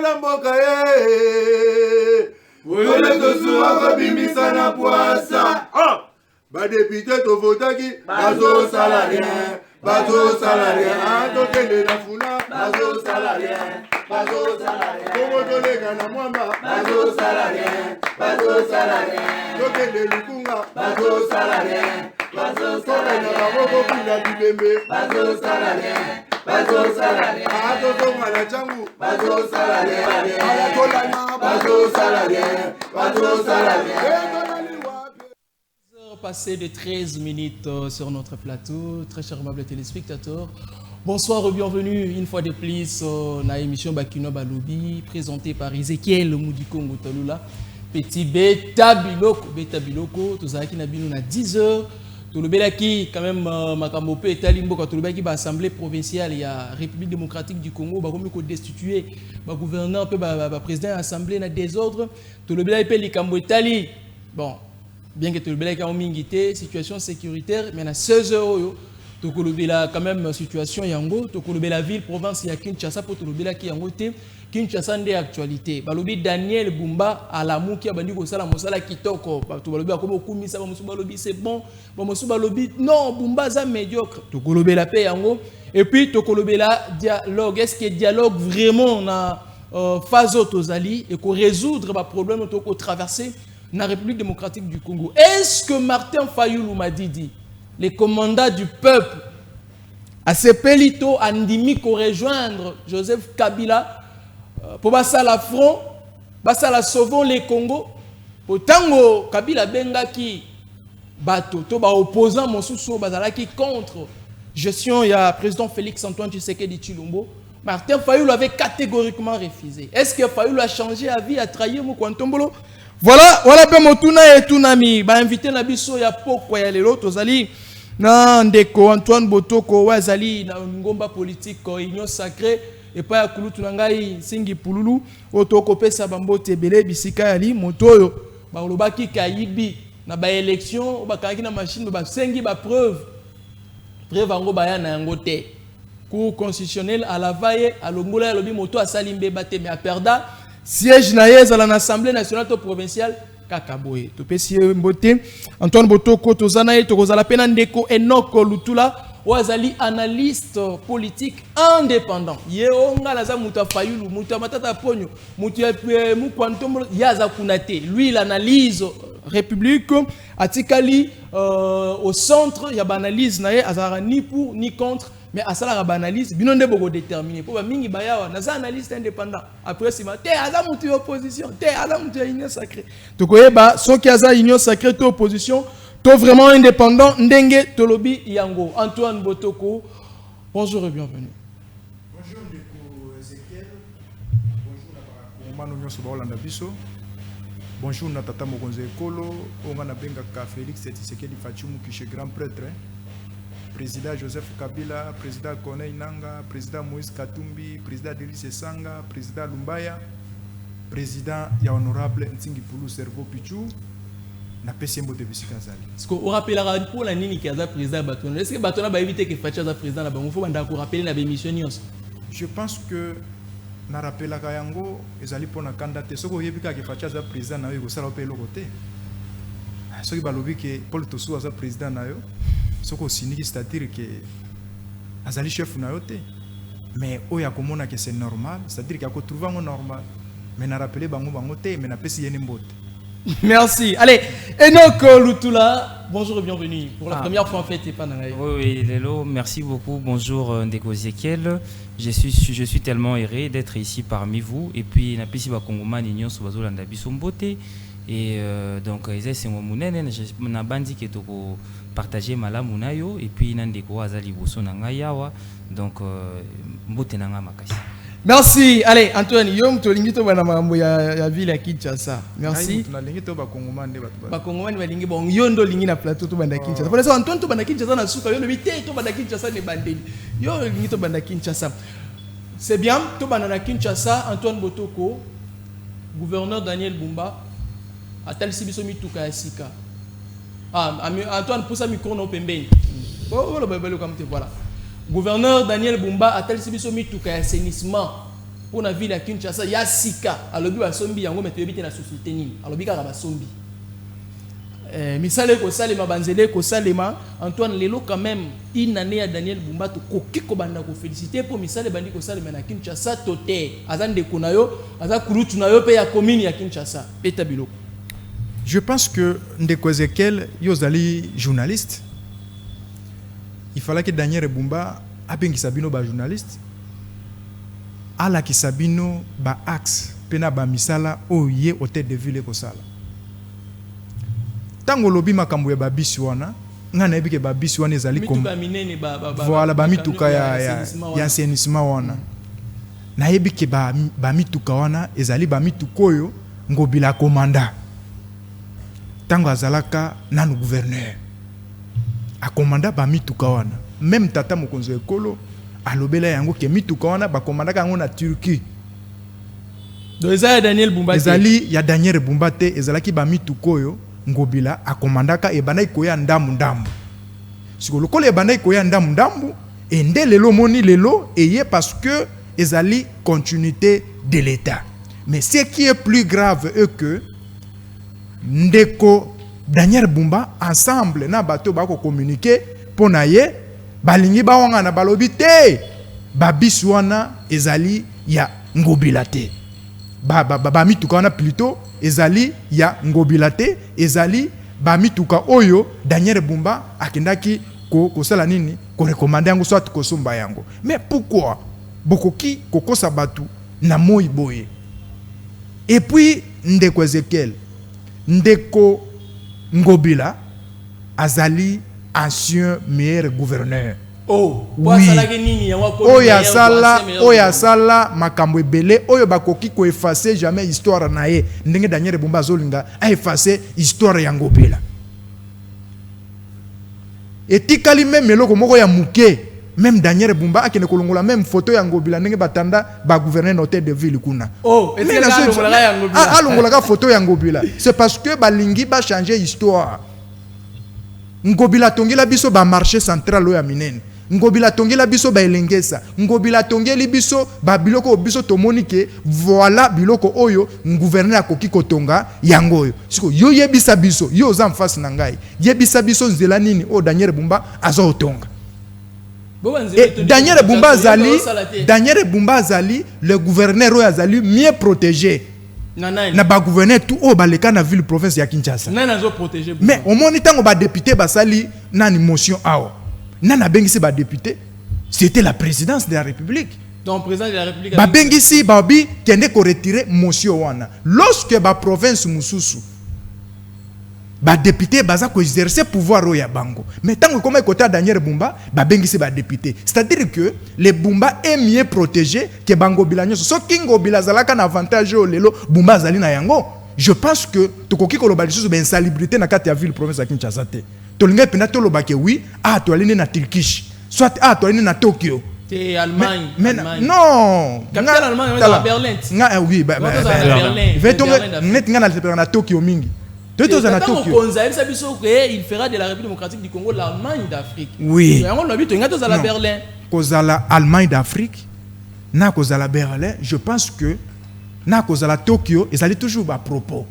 la mboka ye Wole tosuwa bimisa na poasa ba député to votaki bazo salarien tokende na funa bazo salarien Kongo tolega na mwamba bazo salarien tokende lukunga bazo salarien tokende na moko pila bibembe bazo salarien atozonga na changu bazo salarien alatolana bazo salarien Passé de 13 minutes sur notre plateau, très chers amables téléspectateurs. Bonsoir et bienvenue une fois de plus dans l'émission Bakino Balobi, présentée par Ezekiel Moudikongo Talula. Petit Beta Biloko, tout ça qui n'a bien à 10h. Tout le Belaki, quand même, Makambope et Talimbo, quand tout le Belaki, l'Assemblée provinciale, il y a République démocratique du Congo, comme il destitué, gouverneur, président de l'Assemblée, il y a des ordres. Tout le Belaki, il y Tali. Bon. Bien que tout le Belaki a une situation sécuritaire, mais à 16 euros, tout le quand même situation yango, tout le la ville, province, il y a Kinshasa pour tout le Belaki yango te, Kinshasa des actualités. Balobi Daniel Bumba à la mou qui a bandu ko sala mosala kitoko, tout balobi comme okumi ça ba balobi c'est bon, ba balobi non Bumba za médiocre, tout le la paix yango et puis tout le la dialogue, est-ce que dialogue vraiment na phase autozali et qu'on résoudre ba problème to ko traverser la République démocratique du Congo. Est-ce que Martin Fayoulou m'a dit, les commandants du peuple, à ce pelito andimi pour rejoindre Joseph Kabila pour passer la front, passer la sauvons les Congo, pour tango Kabila Bengaki, bateau, to ba opposant mon sous bazalaki contre gestion il y a président Félix Antoine Tshisekedi Tshilombo. Martin Fayoulou avait catégoriquement refusé. Est-ce que Fayoulou a changé à vie, a trahi mon Kwantombolo? Voilà pe motuna et tunami ba invité na biso ya poko ya lelo tozali na ndeko Antoine Botoko wazali na ngomba politique union sacrée et pas ya kulutu na ngai singi pululu otoko pesa bambote ebele bisika yali motoyo ba lobaki kayibi na ba élection ba kanaki na machine ba sengi ba preuve ngo ba ya na yango te cour constitutionnel à la vaille à longola ya lobi moto asalimbe bate mais a perda siège na yeza à l'Assemblée nationale provinciale Kakaboye. To pesi mbote Antoine Botoko tozana ye tokozala pena ndeko Enoch Lutula wazali analyste politique indépendant. Ye onga laza muta Fayulu muta matata ponyo muta mu kwantombo yaza kunate. Lui il analyse République atikali au centre ya banalise na ye azara ni pour ni contre. Mais à ça la analyse bino nde boko déterminé pour ba mingi bayawa na za analyste indépendant après si te aza mutu opposition te aza mutu union sacrée to koyeba soki aza union sacrée to opposition to vraiment indépendant ndenge tolobi yango. Antoine Botoko, bonjour et bienvenue. Bonjour ndeko Ezekiel, bonjour na ba komano nyoso ba Olanda biso, bonjour na tata mokonzi ekolo onga na benga ka Félix Tshisekedi Fachumu qui grand prêtre. Président Joseph Kabila, président Corneille Nanga, président Moïse Katumbi, président Delis Sanga, président Lumbaya, président ya honorable Ntingi Pulu Servo Pichu, na pesembo de Bisikazali. Est-ce qu'on rappellera pour la nini qui a président Batona? Est-ce que Batona va éviter que Facha soit président là-bas? Il faut rappeler la émission. Je pense que na rappelaka yango ezali pona candidat soko yebika ke Facha soit président na yo sala pe lokote. Soki balobi ke Paul Tosu soit président na yo. Ce qu'on signifie, c'est-à-dire que azali chef na yote, mais oya komona que c'est normal, c'est-à-dire qu'il y a trouvé un normal, mais na rappeler bango te, mais na pesi yene mbote. Merci. Allez, Enoch Lutula, bonjour et bienvenue. Pour la première fois en fait, t'es pas dans la... Oui, Lélo, merci beaucoup. Bonjour Ndeko Ezekiel. Je suis tellement heureux d'être ici parmi vous. Et puis na pesi ba Kongoman union so bazolanda biso mbote. Et donc c'est mon mounene na bandi ke toko partager malamu nayo et puis nandeko azali boso na ngayawa donc mbote na nga makasi. Merci. Allez Antoine, yom to lingi to bana mambo ya ville ya Kinshasa. Merci. Na lingi to ba Kongomane ba Kongomane ba lingi bon yondo lingi na plateau to banda Kinshasa. Pour ça Antoine to banda Kinshasa na suka yo le bité to banda Kinshasa ne bandeli. Yo lingi to banda Kinshasa. C'est bien to banda na Kinshasa Antoine Botoko, gouverneur Daniel Bumba atal sibiso mituka ya sika. Antoine, pour ça, micro non pembeni. Voilà. Gouverneur Daniel Bumba a tel sibiso mituka assainissement. pour la ville à Kinshasa ya sika alobi ba sombi yango meto yebite na société nini alobi ka ba sombi misale ko salema banzele ko salema Antoine lelo quand même une année à Daniel Bumba to koki ko banda ko féliciter pour misale bandi ko salema na Kinshasa toté azande kunayo aza kulutu nayo pe ya commune ya Kinshasa peta biloko. Je pense que Ndeko Ezekiel yozali journaliste. Il fallait que Daniel Bumba abengi sabino ba journaliste. Ala ki sabino ba axe pena ba misala oye hôtel de ville ko sala. Tango lobi makambo ya babisi wana ngana ebike babisi wana ezali comme voilà ba mituka ya assainissement wana na ebike ba mituka wana ezali ba mitukoyo ngobila komanda tango azalaka nanu gouverneur a komanda ba mituka wana même tata mokonzo ekolo alobela yango ke mituka wana ba komanda kango na Turquie. Donc ezali Daniel Bumba ezali ya Daniel Bumba te ezalaki ba mitukoyo ngobila akomandaka ebana ikoya ndamu siko lokole ebana ikoya ndamu et nde lelo moni lelo eye parce que ezali continuité de l'état. Mais ce qui est plus grave est que ndeko Daniel Bumba ensemble na bato bako communiquer pona ye balingi bawanga na balobi te babiswana ezali ya ngobila te ba mituka wana plutôt ezali ya ngobila te ezali ba mituka oyo Daniel Bumba akendaki ko sala nini ko recommander yango soit ko somba yango. Mais pourquoi bokoki kokosa batu na moi boye? Et puis Ndeko Ezekiel Ndeko ngobila azali ancien meilleur gouverneur. Oh, oui. Oya sala makambo ebele oyo bakoki ko effacer jamais histoire na ye ndenge Daniel Bumba zolinga a effacer histoire ya ngobila. Etikali même eloko moko ya muke même Daniel Bumba akene kolongola même photo ya ngobila ndenge batanda ba gouverneur hôtel de ville kuna. Oh, alongola ka photo ya ngobila. C'est parce que balingi ba changer histoire. Ngobila tongela biso ba marché central oya minene. Ngobila tongela biso ba elengesa. Ngobila tongeli biso ba biloko biso tomonike voilà biloko oyo gouverneur akoki kotonga yangoyo. Siko yo yebisa biso yo za mfasi na ngai. Yebisa biso nzela nini o Daniel Bumba azo otonga. Daniel Bumba azali le gouverneur oyo azali mieux protégé. Na ba gouverneur tout o baleka na ville province ya Kinshasa. Mais au moins tango ba député basali nani motion awo. Nana bengisi ba député, c'était la présidence de la République. Donc président de la République ba bengisi babi kende ko retirer motion wana. Lorsque ba province mususu ba député baza ko exercer pouvoir oya bango. Mais tango comme côté Daniel Bumba ba bengisi ba député. C'est-à-dire que le Bumba est mieux protégé que bango bilanyo. So kingo bilazalaka na avantage o lelo Bumba zali na yango. Je pense que tokoki ko loba lisusu ben salubrité na kati ya ville province ya Kinshasa te. Tolinga pena to lobake oui to alini na Turkish soit to alini na Tokyo te Allemagne non capitale Allemagne na Berlin oui Berlin net nga na Tokyo mingi to za na Tokyo il fera de la République démocratique du Congo l'Allemagne d'Afrique. Oui on lobby to nga to za la Berlin kozala Allemagne d'Afrique na kozala Berlin. Je pense que na kozala Tokyo ezali toujours ba propos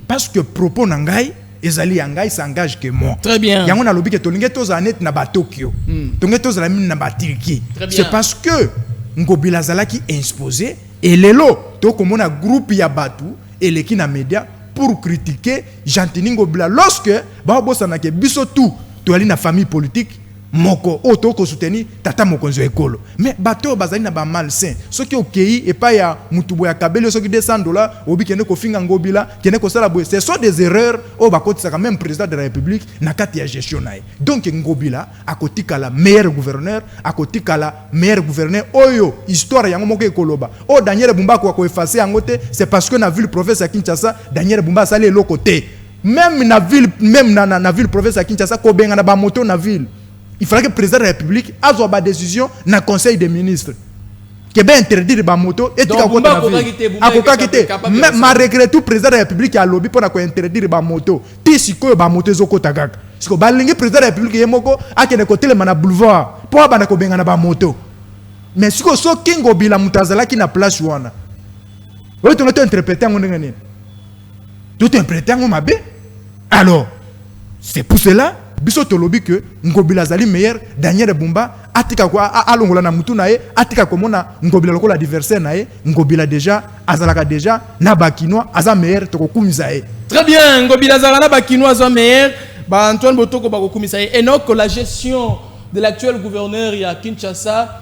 parce que propos na ngai ezali yangai s'engage que moi. Très bien. Yango na lobi ke tolinge toza net na ba Tokyo. Tonge toza na ba Turquie. C'est parce que ngobila zalaki exposé et lelo to komona groupe ya batu eleki na média pour critiquer Jantini Ngobila lorsque ba bosana ke biso tout to ali na famille politique moko auto ko soutenir tata mokonzo ekolo. Mais bato bazali na ba malsain. Soki okei et pas ya mutubo ya kabelo soki $200 obi kende ko finga Ngobila kende ko sala boye. Ce sont des erreurs au bakoti saka même président de la République na kati ya gestion nae. Donc Ngobila akotika la meilleur gouverneur, akotika la meilleur gouverneur oyo histoire yango moko ekoloba. O Daniel Bumba ko effacer yango te, c'est parce que na ville province ya Kinshasa Daniel Bumba sali le côté. Même na ville province ya Kinshasa ko benga na ba moto na ville. Il fallait que le président de la République ait une décision dans le Conseil des ministres. Qui est interdit de moto et tout mais ma regrette tout président de la République a lobby pour interdire de moto. Si ko ba moto zoko tagak. Parce que balingi président de la République yemoko a kene côté le mana boulevard pour ba ko benga na ba moto. mais si so kingo bila mutazala qui na place wana oui tu n'as interprété en ngene tu interprété en mabe alors c'est pour cela biso to lobi que ngobila zali meilleur Daniel Bumba atika kwa alongola na mutu nae atika komona ngobila lokola adversaire nae ngobila déjà azalaka déjà na bakinois aza meilleur to kokumisa e très bien ngobila zalana bakinois aza meilleur ba Antoine Botoko ba kokumisa e et donc la gestion de l'actuel gouverneur ya Kinshasa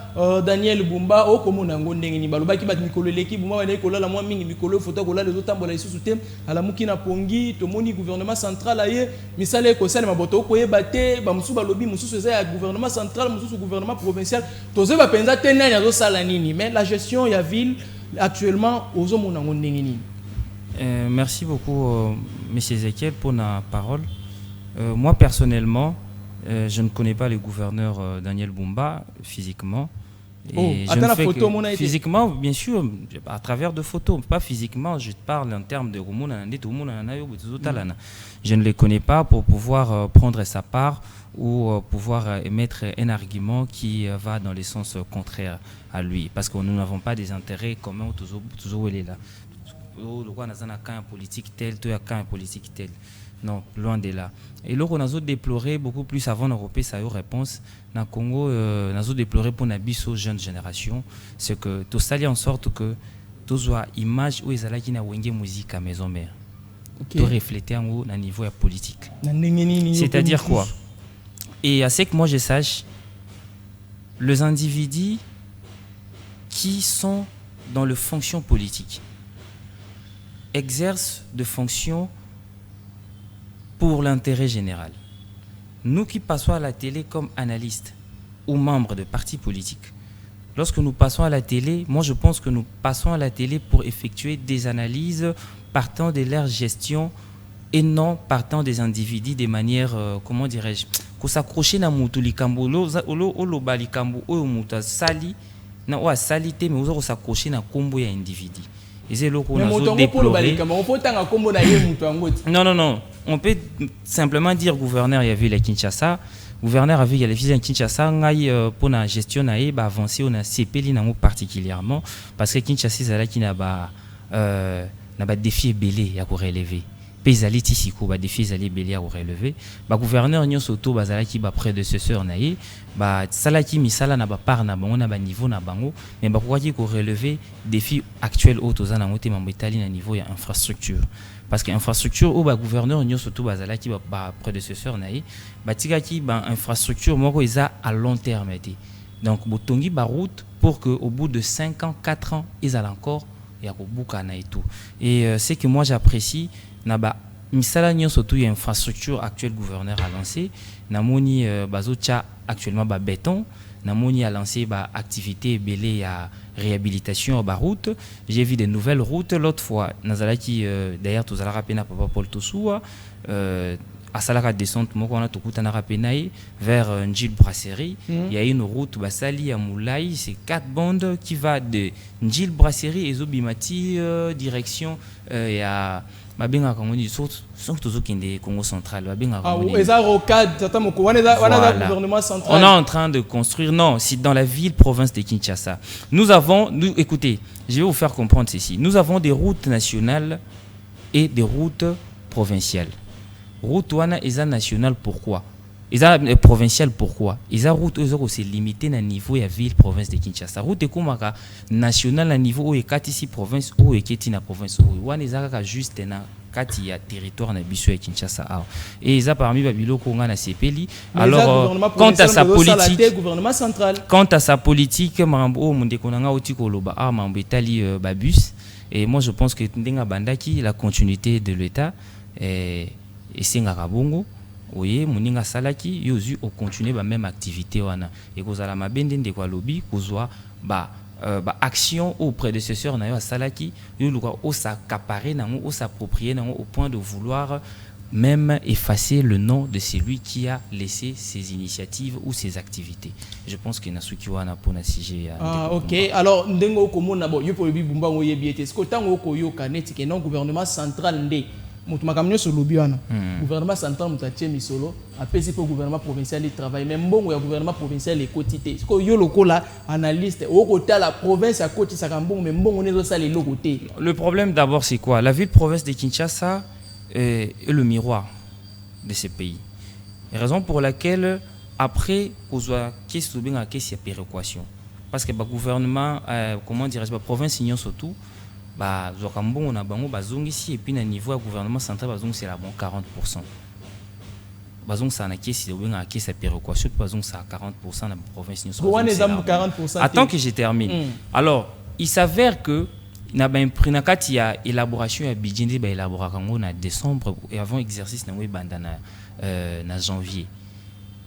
Daniel Bumba o komona ngo ndenge ni balobaki ba mikolo leki Bumba ba kola la mwa mingi mikolo photo kola les autres tambola isusu te ala mukina pongi to moni gouvernement central aye misale ko sala maboto ko yebate ba musu balobi musu eza ya gouvernement central musu gouvernement provincial toze ba penza te nani azo sala nini mais la gestion ya ville actuellement ozo mona ngo ndenge ni. Merci beaucoup monsieur Ezekiel pour la parole. Moi personnellement je ne connais pas le gouverneur Daniel Bumba physiquement. Et je ne fais que physiquement, bien sûr, à travers de photos, pas physiquement, je parle en termes de je ne les connais pas pour pouvoir prendre sa part ou pouvoir émettre un argument qui va dans le sens contraire à lui, parce que nous n'avons pas des intérêts communs toujours où il est là. On a un camp politique tel, tout un camp politique tel. Non, loin de là. Et là, on a déploré beaucoup plus avant d'Europe, ça a eu réponse. Dans le Congo, on a déploré pour la jeune génération, c'est que tout ça en sorte que tout soit image où ils allaient qui na wenge musique à maison mère. Tout refléter en haut, au niveau politique. C'est-à-dire quoi? Et à ce que moi je sache, les individus qui sont dans les fonctions politiques exercent des fonctions pour l'intérêt général. Nous qui passons à la télé comme analystes ou membres de partis politiques, lorsque nous passons à la télé, moi je pense que nous passons à la télé pour effectuer des analyses partant de leur gestion et non partant des individus de manière, comment dirais-je, qu'on s'accroche na mutu likambo lo ba likambo oyo muta sali na wa salité mais ozo s'accrocher na kombo ya individu. Non. On peut simplement dire gouverneur il y avait la Kinshasa. Gouverneur a vu il y a les fils de Kinshasa. Pour la gestion naïe avancer on a CPLI particulièrement parce que Kinshasa c'est là qui n'a pas défi belé à relever. Paysalit ici ko ba défi zali belé à relever. Ba gouverneur nyo soto bazala qui ba prédécesseur naïe ba salaki misala na ba part na bango na ba niveau na bango mais ba quoi qui ko relever défi actuel auto za na ngote mambetali na niveau ya infrastructure parce que infrastructure au ba gouverneur nyo soto bazala qui ba prédécesseur naïe ba tika ki ba infrastructure moko isa à long terme été donc botongi ba route pour que au bout de 5 ans 4 ans ils allaient encore ya ko bukana et tout et c'est que moi j'apprécie naba misala nyonso tu infrastructure actuel gouverneur a lancé namoni bazocha actuellement ba béton namoni a lancé ba activité belé à réhabilitation ba route j'ai vu des nouvelles routes l'autre fois nazalaki d'ailleurs tous ala rapena papa Paul Tosoua à Salaka descente moko on a tukuta na rapenaï vers Njil Brasserie il y a une route basali à Moulay c'est 4 bandes qui va de Njil Brasserie et Zobimati direction et à Babinga comme on dit surtout qui est Congo central Babinga gouvernement central on est en train de construire non c'est dans la ville province de Kinshasa écoutez je vais vous faire comprendre ceci nous avons des routes nationales et des routes provinciales route wana eza nationale pourquoi eza provinciale pourquoi eza route eza c'est limité na niveau ya ville province de Kinshasa route ekomaka nationale na niveau o ekati ici province o eketi na province o wana eza ka juste na kati ya territoire na biso ya Kinshasa et eza parmi babiloko nga na CPLI alors quant à sa politique gouvernement central quant à sa politique mambo mondeko nanga oti koloba mambo etali babus et moi je pense que ndenga bandaki la continuité de l'état et sengaka bongo oye moninga salaki yozu au continuer ba même activité wana et kozala mabende ndeko lobby kozwa ba action au prédécesseur na yo salaki yo luka o s'accaparer nango o s'approprier nango au point de vouloir même effacer le nom de celui qui a laissé ses initiatives ou ses activités. Je pense que nasuki wana pona sujet OK alors ndengo komona bo yo po Bumba ngoyebi ete ce que tango ko yo kaneti ke non gouvernement central ndé mutumakamnyo sur lobiana gouvernement central mutatie misolo apesi pour gouvernement provincial il travaille mais mbongo ya gouvernement provincial ekotité ko yo lokola analyste okota la province à côté ça mbongo mais mbongo nezo sala le côté. Le problème d'abord c'est quoi? La ville-province de Kinshasa est le miroir de ce pays. Raison pour laquelle après qu'on soit question bien à question péréquation parce que le gouvernement comment dire la province ignon surtout bah zokambo on a bango bazong ici et puis na niveau gouvernement central bazong c'est la bon 40%. Bazong ça na question bien à question péréquation bazong ça à 40% la province ignon surtout. 40%. Attends que je termine. Alors, il s'avère que na ba imprinakati ya élaboration ya budget ba élaborer kango na décembre et avant exercice na bandana na janvier.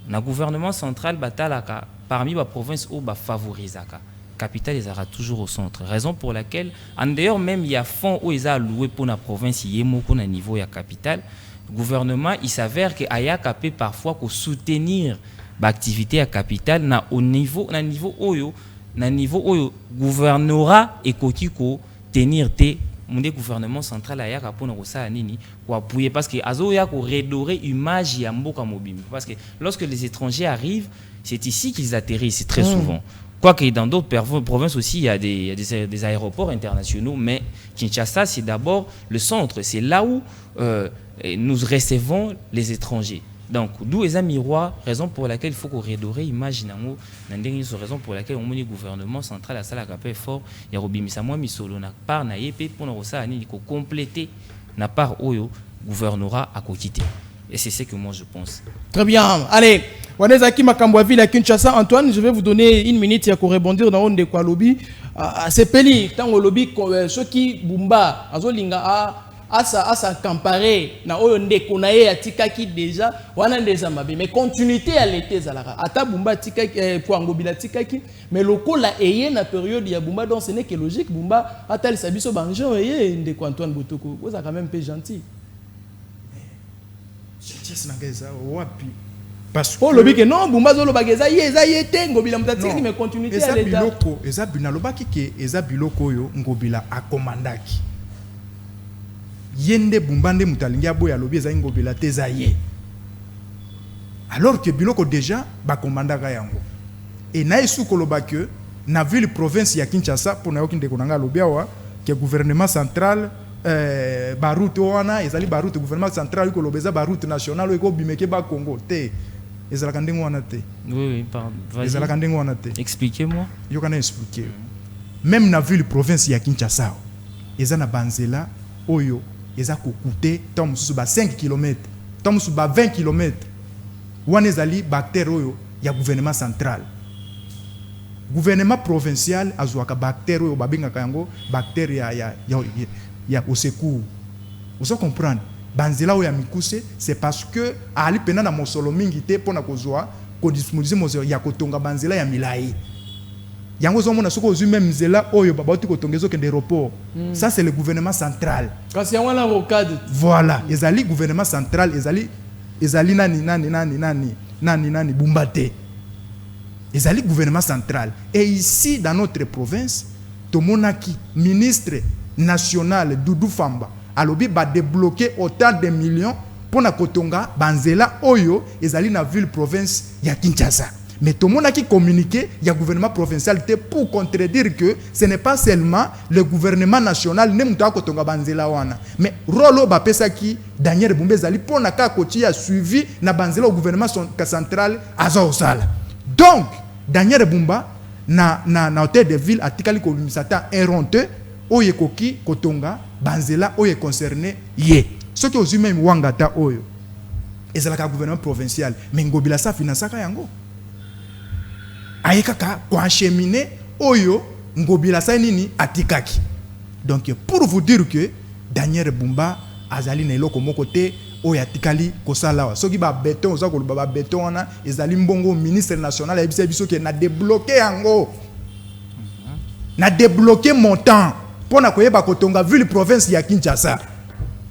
Na gouvernement central batalaka parmi la province où ba favorisaka capitale ils aura toujours au centre, raison pour laquelle en dehors même il y a fonds où ils a alloué pour la province yemo pour na niveau ya capitale gouvernement il s'avère que aya capé parfois ko soutenir l'activité à capitale na au niveau na niveau oyo gouvernorat et kokiko tenir te mon gouvernement central aya kapona ko sa nini ko appuyer parce que azo ya ko redorer image ya mboka mobimba parce que lorsque les étrangers arrivent c'est ici qu'ils atterrissent très souvent. Quoique dans d'autres provinces aussi, il y a des aéroports internationaux, mais Kinshasa, c'est d'abord le centre. C'est là où nous recevons les étrangers. Donc, d'où est un miroir, raison pour laquelle il faut qu'on redorer l'image, raison pour laquelle on le gouvernement central à Salaka fort, il y a Robimissamo Misolo, na part na yépé pour nous compléter na part oyo gouvernorat à côté. Et c'est ce que moi je pense. Très bien. Allez, Wanezaki Makambouaville à Kinshasa. Antoine, je vais vous donner une minute pour rebondir dans le quoi lobby. C'est peli, tant au lobby, ceux qui bumba, azolinga à sa comparé, na oyonde konaye à tikaki déjà, wana déjà mabe. Mais continuité à l'été zalara. Ata bumba tikaki, pour angobila tikaki, mais le coup la eye na période ya bumba donc ce n'est que logique bumba atal sabiso banjo eye ndeko Antoine Botoko. Vous êtes quand même peu gentil. Parce que le bique non bumba zolo bageza yeza yete ngobila mtatiki mais continuité à l'état eza binalobaki ke eza biloko yo ngobila akomandaki yende bumbande mutalingi aboya lobi eza ngobila teza ye alors que biloko déjà ba komandaka yango et na isu kolobaki na ville province ya Kinshasa pour na yokinde konanga lobiawa que gouvernement central baroute wana ezali baroute gouvernement central ko lobeza baroute nationale ko bimeke ba Congo te ezala kandengo wana te. Oui pardon. Ezala kandengo wana te. Expliquez-moi. Yo kana expliquer. Même na ville province ya Kinshasa ezana banzela oyo eza kokute tom susu ba 5 km tom susu ba 20 km wana ezali bactère oyo ya gouvernement central. Gouvernement provincial azwaka bactère oyo babengaka yango bactère ya au secours. Vous comprenez? Banzela ou ya mikuse c'est parce que ali pena na mosolo mingi te pona kozwa ko disponibiliser mosolo ya kotonga banzela ya milai. Yango zo mona soko ozu même zela oyo babati kotongezo ke aéroport. Ça c'est le gouvernement central. Kasi yango la rocade. Voilà, ezali gouvernement central ezali nani bumbate. Ezali gouvernement central. Et ici dans notre province, tomonaki ministre national Doudou Famba alobi ba débloquer autant de millions pour na kotonga banzela oyo ezali na ville province ya Kinshasa. Mais tout le monde qui communiqué, il y a le gouvernement provincial pour contredire que ce n'est pas seulement le gouvernement national mais rolo bapesa ki Daniel Bumba zali pour na ka koti a suivi na banzela au gouvernement central azosala. Donc Daniel Bumba na hôtel de ville atikali ko misata erronte oye koki kotonga banzela oye concerné ye. Ce qui aussi même wangata oyo ezalaka gouvernement provincial mais ngobila sa financaka yango. Ayekaka kwa acheminer oyo ngobila sa nini atikaki. Donc pour vous dire que Daniel Bumba azali na eloko moko te oyo atikali kosala wa soki ba béton oza koloba ba béton wana ezali mbongo ministre national ya biso ke na débloquer yango na débloquer montant pona koyeba kotonga ville province ya Kinshasa.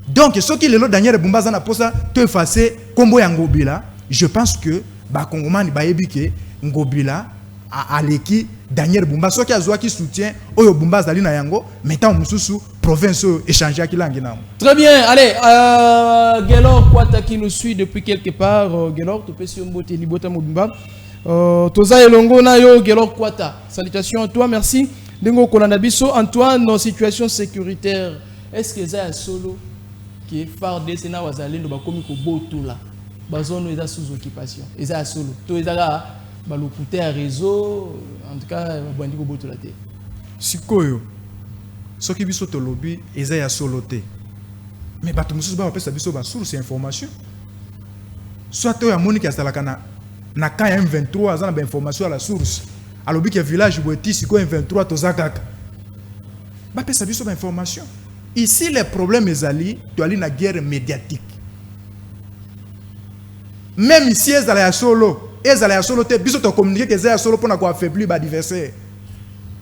Donc soki lelo Daniel Bumba za na posa to effacer kombo ya ngobila, je pense que ba kongomani ba yebi ke ngobila aleki Daniel Bumba soki azwa ki soutien oyo Bumba zali na yango metant mususu province échanger ki langi na. Très bien, allez, Gelor Kwata qui nous suit depuis quelque part, Gelor tu peux sur Mbote Libota Mobimba. Toza Elongo na yo Gelor Kwata. Salutations à toi, merci. Dengo Kolanabiso Antoine, situation sécuritaire. Est-ce que ça solo qui est phare de Sénat Wazalendo ba komi ko botula. Ba zone eza sous occupation. Eza solo. To eza là ba lokuté à réseau, en tout cas ba bandi ko botula te. Sikoyo. Soki biso to lobby eza ya solo te. Mais bato mususu ba pesa biso ba source information. Soit to ya Monique asalaka na ka ya M23 azana ba information à la source. Alors que village Boueti siko M23 tozakaka. Ba pesa biso ba information. Ici les problèmes ezali to ali na guerre médiatique. Même ici ezala ya solo te biso to communiquer que ezala ya solo pour na ko affaiblir ba adversaire.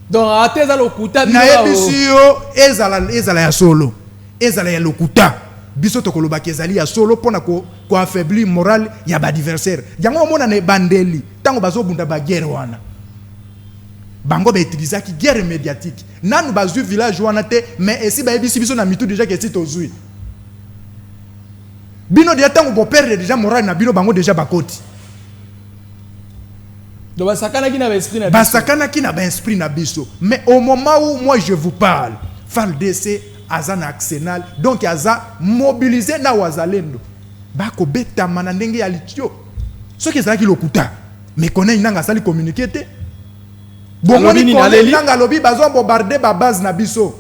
Donc ateza lokuta na ebisio ezala ya solo. Ezala ya lokuta. Biso to koloba ke ezali ya solo pour na ko affaiblir moral ya ba adversaire. Yango mona na bandeli tango bazo bunda ba guerre wana. Bango ba utiliser ki guerre médiatique. Nanu bazu village wana te mais esi ba ebisi biso na mitu déjà que si tozui. Bino de tango bo perdre déjà moral na bino bango déjà bakoti. Donc basakana ki na ba esprit na biso. Basakana ki na ba esprit na biso. Mais au moment où moi je vous parle, FARDC azana Arsenal donc aza mobilisé na wazalendo. Bako beta mana ndenge ya litio. Ce qui ezaki lokuta. Mais connaît nanga sali communiquer te. Bon, on dit que lobby bazon bombarder ba base na biso.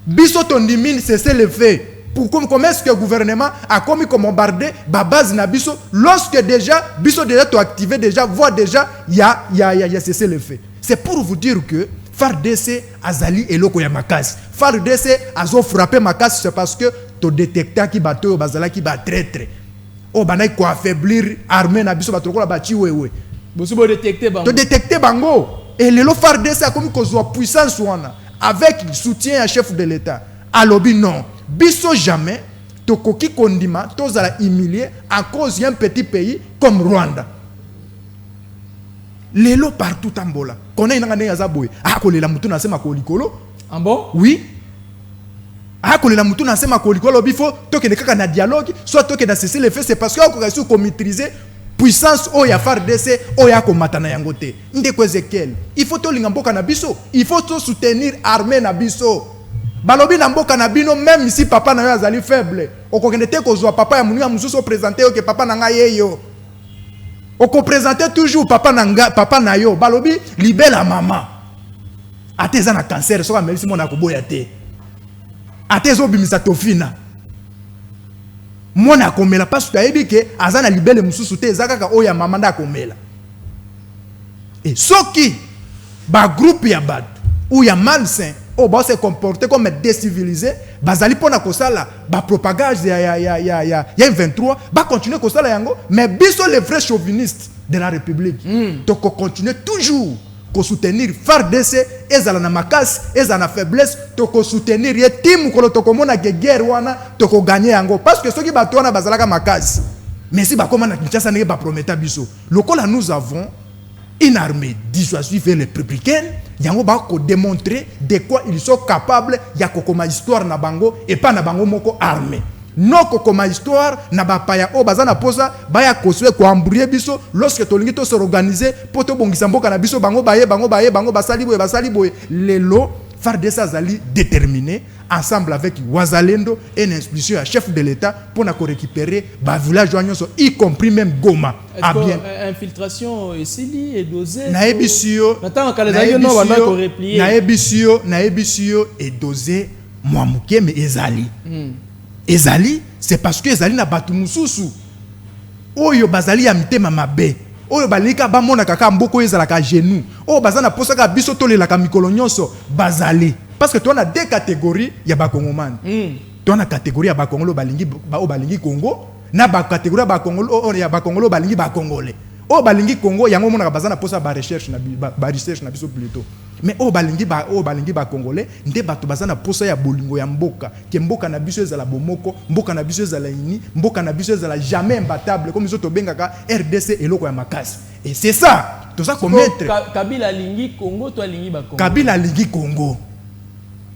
Biso tondimine c'est le fait. Comment est-ce que le gouvernement a commis comme bombarder ba base na biso lorsque déjà biso déjà to activé déjà voit déjà il y a cessé le fait. C'est pour vous dire que FARDC azali eloko ya makasi. FARDC azo frappé makasi c'est parce que to détecteur qui bateau bazala qui ba traître. O banay ko affaiblir armée na biso batokola ba chi wewe. Vous détecter bango. Détecter bango. Et le FARDC a comme qu'on soit puissance avec le soutien à chef de l'État. Alobi non. Biso jamais tokoki kondima tozala humilié à cause d'un petit pays comme Rwanda. Lelo partout tambola. Connaît nanga ne yazaboy. Ah kolela mutu na sema kolikolo. Ah bon? Oui. Ah kolela mutu na sema kolikolo bifo toke ne kaka na dialogue soit toke na cesser les faits c'est parce que on réussi à maîtriser puissance oya FARDC oya komata na yango te. Ndeko Ezekiel, il faut to linga mboka na biso, il faut to soutenir armée na biso. Balobi na mboka na bino même si papa na yo azali faible, okokende te kozwa papa ya munuya mususu présenter que papa na nga yeyo. Oko présenter toujours papa na yo, balobi libela maman. Ateza na cancer soka melisi mona ko boya te. Atezo bimisa tofina. Mona komela parce que ayebi ke azana libele mususu te ezaka oya mama nda komela. Et soki ba groupe ya bad ou ya malsain o ba se comporter comme décivilisé bazali pona kosala ba propagande ya 23 ba continuer kosala yango mais biso les vrais chauvinistes de la République donc continuer toujours ko soutenir FARDC ezala na makasi ezala na faiblesse to ko soutenir ye team ko to komona ke guerre wana to ko gagner yango parce que soki bato wana bazalaka makasi mais si ba komana Kinshasa ne ba prometa biso lokola nous avons une armée dissuasive et républicaine yango ba ko démontrer de quoi ils sont capables ya kokoma histoire na bango et pas na bango moko armée non kokoma histoire na ba paya o bazana posa baya koswe ko embrouiller biso lorsque to lingi to se organiser poto bongisa mboka na biso bango baye bango basali boye lelo FARDC azali déterminé ensemble avec Wazalendo et une institution à chef de l'État pour récupérer ba village nyonso y compris même Goma. Ah bien. Infiltration ici et dosée. Na ebisio. Attends kalezaki no wana ko replier. Na ebisio et dosé moi muke mais ezali. Ezali c'est parce que ezali na batu mususu. Oyo bazali ya mitema mabe. Oyo balika ba mona kaka mboko ezala ka genou. Oyo bazana posaka biso tolela ka mikolo nyonso bazali. Parce que tu as deux catégories, il y a Bakongomani. Tu as une catégorie à Bakongolo balingi Congo, na ba catégorie à Bakongolo ya Bakongolo balingi Bakongolais. O balingi Congo, yango mona bazana posa ba recherche na biso plutôt. mais o balingi ba congolais nde bato bazana posa ya bolingo ya mboka ke mboka na biso ezala bomoko mboka na biso ezala ini mboka na biso ezala jamais imbattable comme ils bengaka RDC eloko ya makasi et c'est ça tout ça commettre Kabila lingi Congo to lingi ba Congo Kabila lingi Congo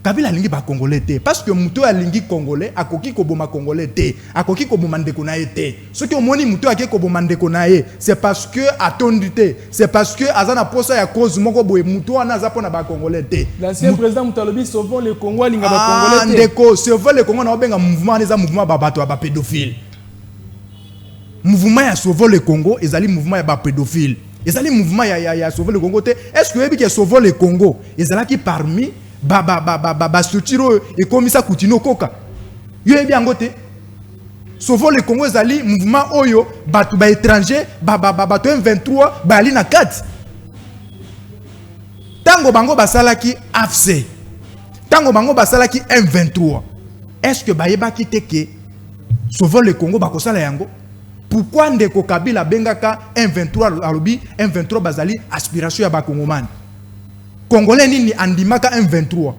Kabila lingi ba congolais te parce que muto ya lingi congolais akoki ko boma congolais te akoki ko boma ndeko na te ce que omoni muto akeki ko boma ndeko na c'est parce que atondité c'est parce que azana posa ya cause moko boye muto wana azapo na ba congolais te l'ancien président Mutalobi sauvons le Congo linga ba congolais te ndeko sauvons le Congo na obenga mouvement eza mouvement ba bato ba pédophile mouvement ya sauvons le Congo ezali mouvement ya ba pédophile ezali mouvement ya sauvons le Congo te est-ce que ebi ke sauvons le Congo ezalaki parmi ba structure et comme ça continue koka yo ebi angote sauvons le Congo ezali mouvement oyo batu ba étranger bato M23 bali na 4 tango bango basalaki AFC tango bango basalaki M23 est-ce que bayebaki teke sauvons le Congo bakosala yango pourquoi ndeko Kabila bengaka M23 alobi M23 bazali aspiration ya ba Congomani Congolais nini andimaka M23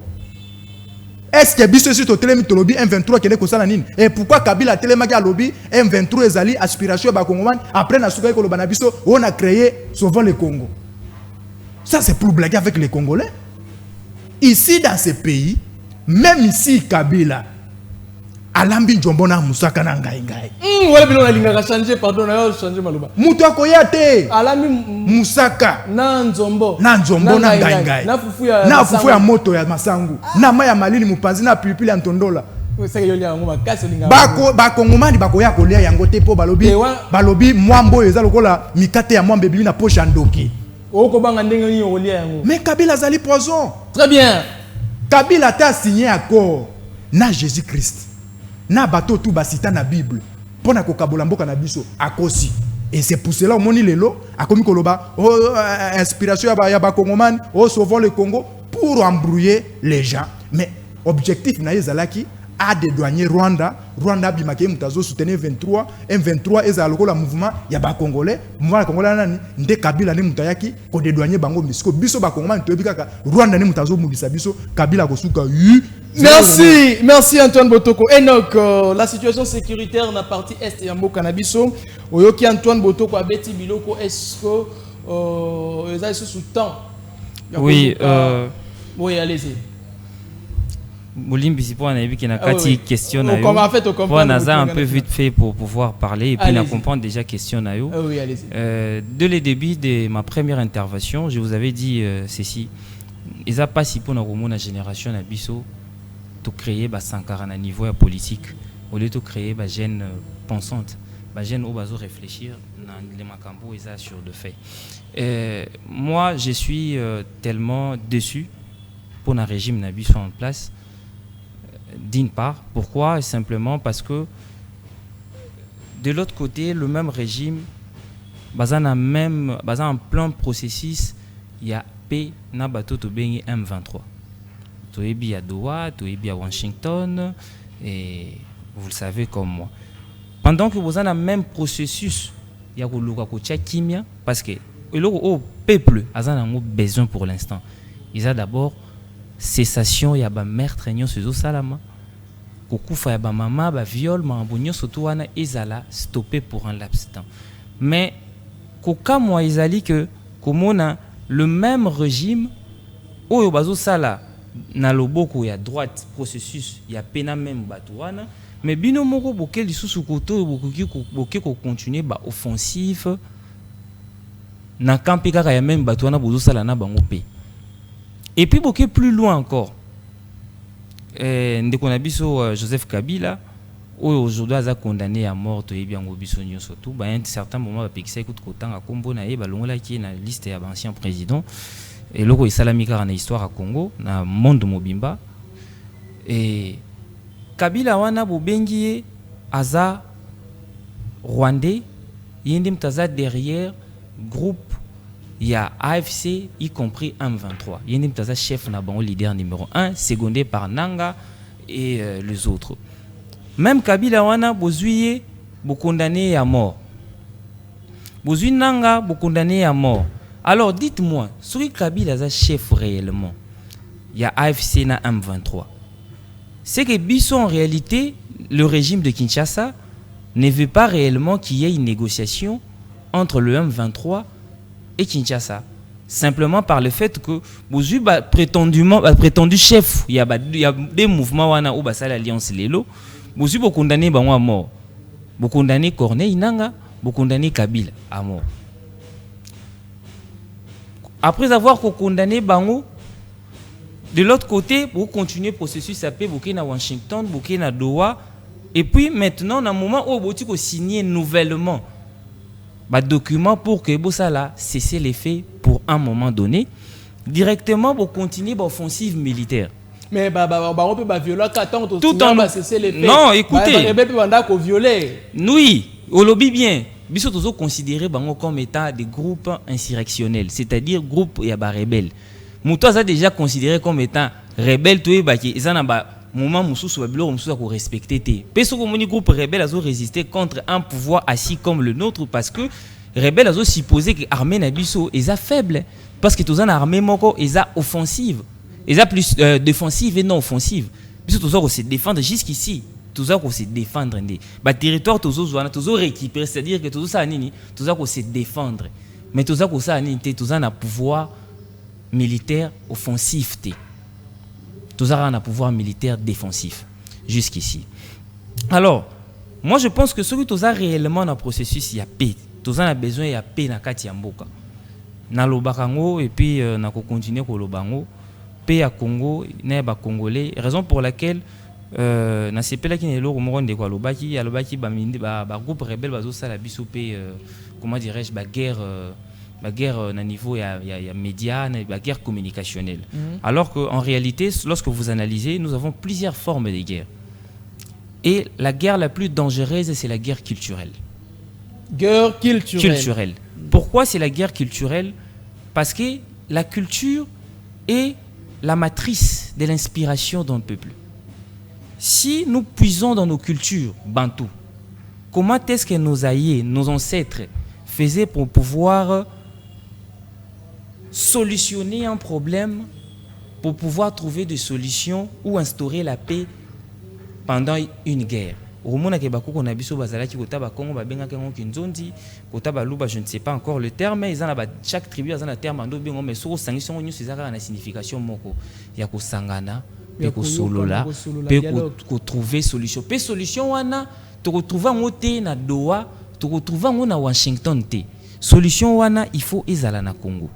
est-ce que biso si totelemi tolobi M23 kende kosala nini et pourquoi Kabila telemaki alobi M23 ezali aspiration ba Congomani après na suka ko lobana biso on a créé sauvons le Congo ça c'est pour blaguer avec les Congolais ici dans ce pays même ici Kabila alambi njombona musaka na ngai wala bilo na linga changer pardon na changer maluba mutu akoya te alami musaka na nzombo na ngai na fufu ya moto ya masangu na maya malili mupanzi na pilipili ya ntondola seka yoli yango makasi linga ba kongomani bakoya kolia yango te po balobi mwambo eza lokola mikate ya mwambe bibi na poche ndoki oko banga ndenge ni olia yango mais Kabila zali poison très bien Kabila ta signé accord na Jésus-Christ na bato tout basita na Bible pona ko kabola mboka na biso akosi et c'est pour cela moni lelo akomi koloba inspiration ya ba Congomani sauvons le Congo pour embrouiller les gens mais objectif na ezalaki a dédouaner Rwanda bimake mutazo soutenir M23 ezala lokola mouvement ya ba Congolais mouvement congolais nani nde Kabila ne mutayaki ko dédouaner bango bisiko biso ba Congomani to bikaka Rwanda ne mutazo mubisa biso Kabila ko suka Merci Antoine Botoko. Enoch, la situation sécuritaire na partie est ya mboka na biso. Oyoki Antoine Botoko abeti biloko est-ce que eza sous temps. Oui, oui, allez-y. Molimbi si pour na qui na kati question na yo. En fait, on comprend. On a un peu vite fait pour pouvoir parler et puis on comprend déjà question na yo. Oui, allez-y. Dès le début de ma première intervention, je vous avais dit ceci. Ils a pas si pour na génération na biso to créer ba sankara na niveau ya politique au lieu de créer ba jeune pensante ba jeune au bazo réfléchir na les makambo eza sur de fait. Moi je suis tellement déçu pour un régime na biso en place d'une part pourquoi simplement parce que de l'autre côté le même régime baza en plein processus il y a P na bato to bengi M23 Toebi à Doha, Toebi à Washington, et vous le savez comme moi. Pendant que vous avez le même processus, il y a le kimia, parce que le peuple a besoin pour l'instant. Il y a d'abord cessation, il y a un meurtre, il y a un salama, il y a un maman, un viol, il y a surtout stoppé pour un laps de temps. Mais, quand moi, il y a que le même régime, où il y a na loboko ya droite processus ya pena même batouana mais bino moko boke lisusu koto boke ko continuer ba offensif na kampi kaka ya même batouana bozo sala na bango pe et puis boke plus loin encore ndeko na biso Joseph Kabila aujourd'hui a condamné à mort to yebi yango biso nyonso tout ba un certain moment ba pekisa écoute kotanga kombo na ye ba longola ki na liste ya ancien président et loko isalami kaka na histoire à Congo na monde mobimba et Kabila wana bobengi aza rwandais yindi mtaza derrière groupe ya AFC y compris M23 yindi mtaza chef na bango leader numéro 1 secondé par Nanga et les autres même Kabila wana bozuye bo condamné à mort bozui Nanga bo condamné à mort Alors dites-moi, celui Kabila est chef réellement, il y a AFC na M23. C'est que Bisso en réalité, le régime de Kinshasa ne veut pas réellement qu'il y ait une négociation entre le M23 et Kinshasa. Simplement par le fait que Bouzou prétendu chef, il y a des mouvements où basa l'alliance Lelo, Bouzou a condamné Bango à mort. Vous condamnez Corneille Nanga, vous condamnez Kabila à mort. Après avoir condamné Bango, de l'autre côté, vous continuez le processus à paix, vous êtes à Washington, vous êtes à Doha, et puis maintenant, dans un moment où vous avez signé nouvellement un document pour que vous cessez les faits pour un moment donné, directement vous continuez l'offensive militaire. Mais on peut violer tout en cesser les faits. Non, écoutez. Oui, au lobby bien. Nous sommes considérés comme étant des groupes insurrectionnels, c'est-à-dire groupes rebelles. Nous sommes déjà considérés comme étant rebelles, ils ont un moment où nous sommes respectés. Parce que les groupes rebelles ont résisté contre un pouvoir assis comme le nôtre, parce que les rebelles ont supposé que l'armée est faible, parce que tous en armée est offensive. Ils sont plus défensives et non offensives. Parce que tous ont se défendre jusqu'ici. Tous ont se défendre. Le territoire, tous ont récupéré. C'est-à-dire que tous ont se défendre. Mais tous ont un pouvoir militaire offensif. Tous ont un pouvoir militaire défensif. Jusqu'ici. Alors, moi je pense que ce que tous ont réellement dans le processus, il y a paix. Tous ont besoin de paix dans le Katiamboka. Dans le Bakango et puis dans le continent de Lobango. Paix à Congo, n'est pas congolais. Raison pour laquelle na sepela qui n'est pas de quoi l'obaki, à l'obaki groupe rebelle bazo ça la biso paix, comment dirais-je, guerre na niveau il y a médias, la guerre communicationnelle. Alors qu'en réalité, lorsque vous analysez, nous avons plusieurs formes de guerre. Et la guerre la plus dangereuse, c'est la guerre culturelle. Guerre culturelle. Pourquoi c'est la guerre culturelle? Parce que la culture est la matrice de l'inspiration d'un peuple. Si nous puisons dans nos cultures bantou, comment est-ce que nos aïeux, nos ancêtres faisaient pour pouvoir solutionner un problème, pour pouvoir trouver des solutions ou instaurer la paix pendant une guerre? Au moment où on a vu je ne sais pas encore le terme, mais chaque tribu a un terme, mais sur sanction, il y a une signification. Il y a que sangana, pour trouver solution. Pe solution wana, tu retrouves en Ote na Doha, tu retrouves en Washington te. Solution wana, il faut ezala na Congo.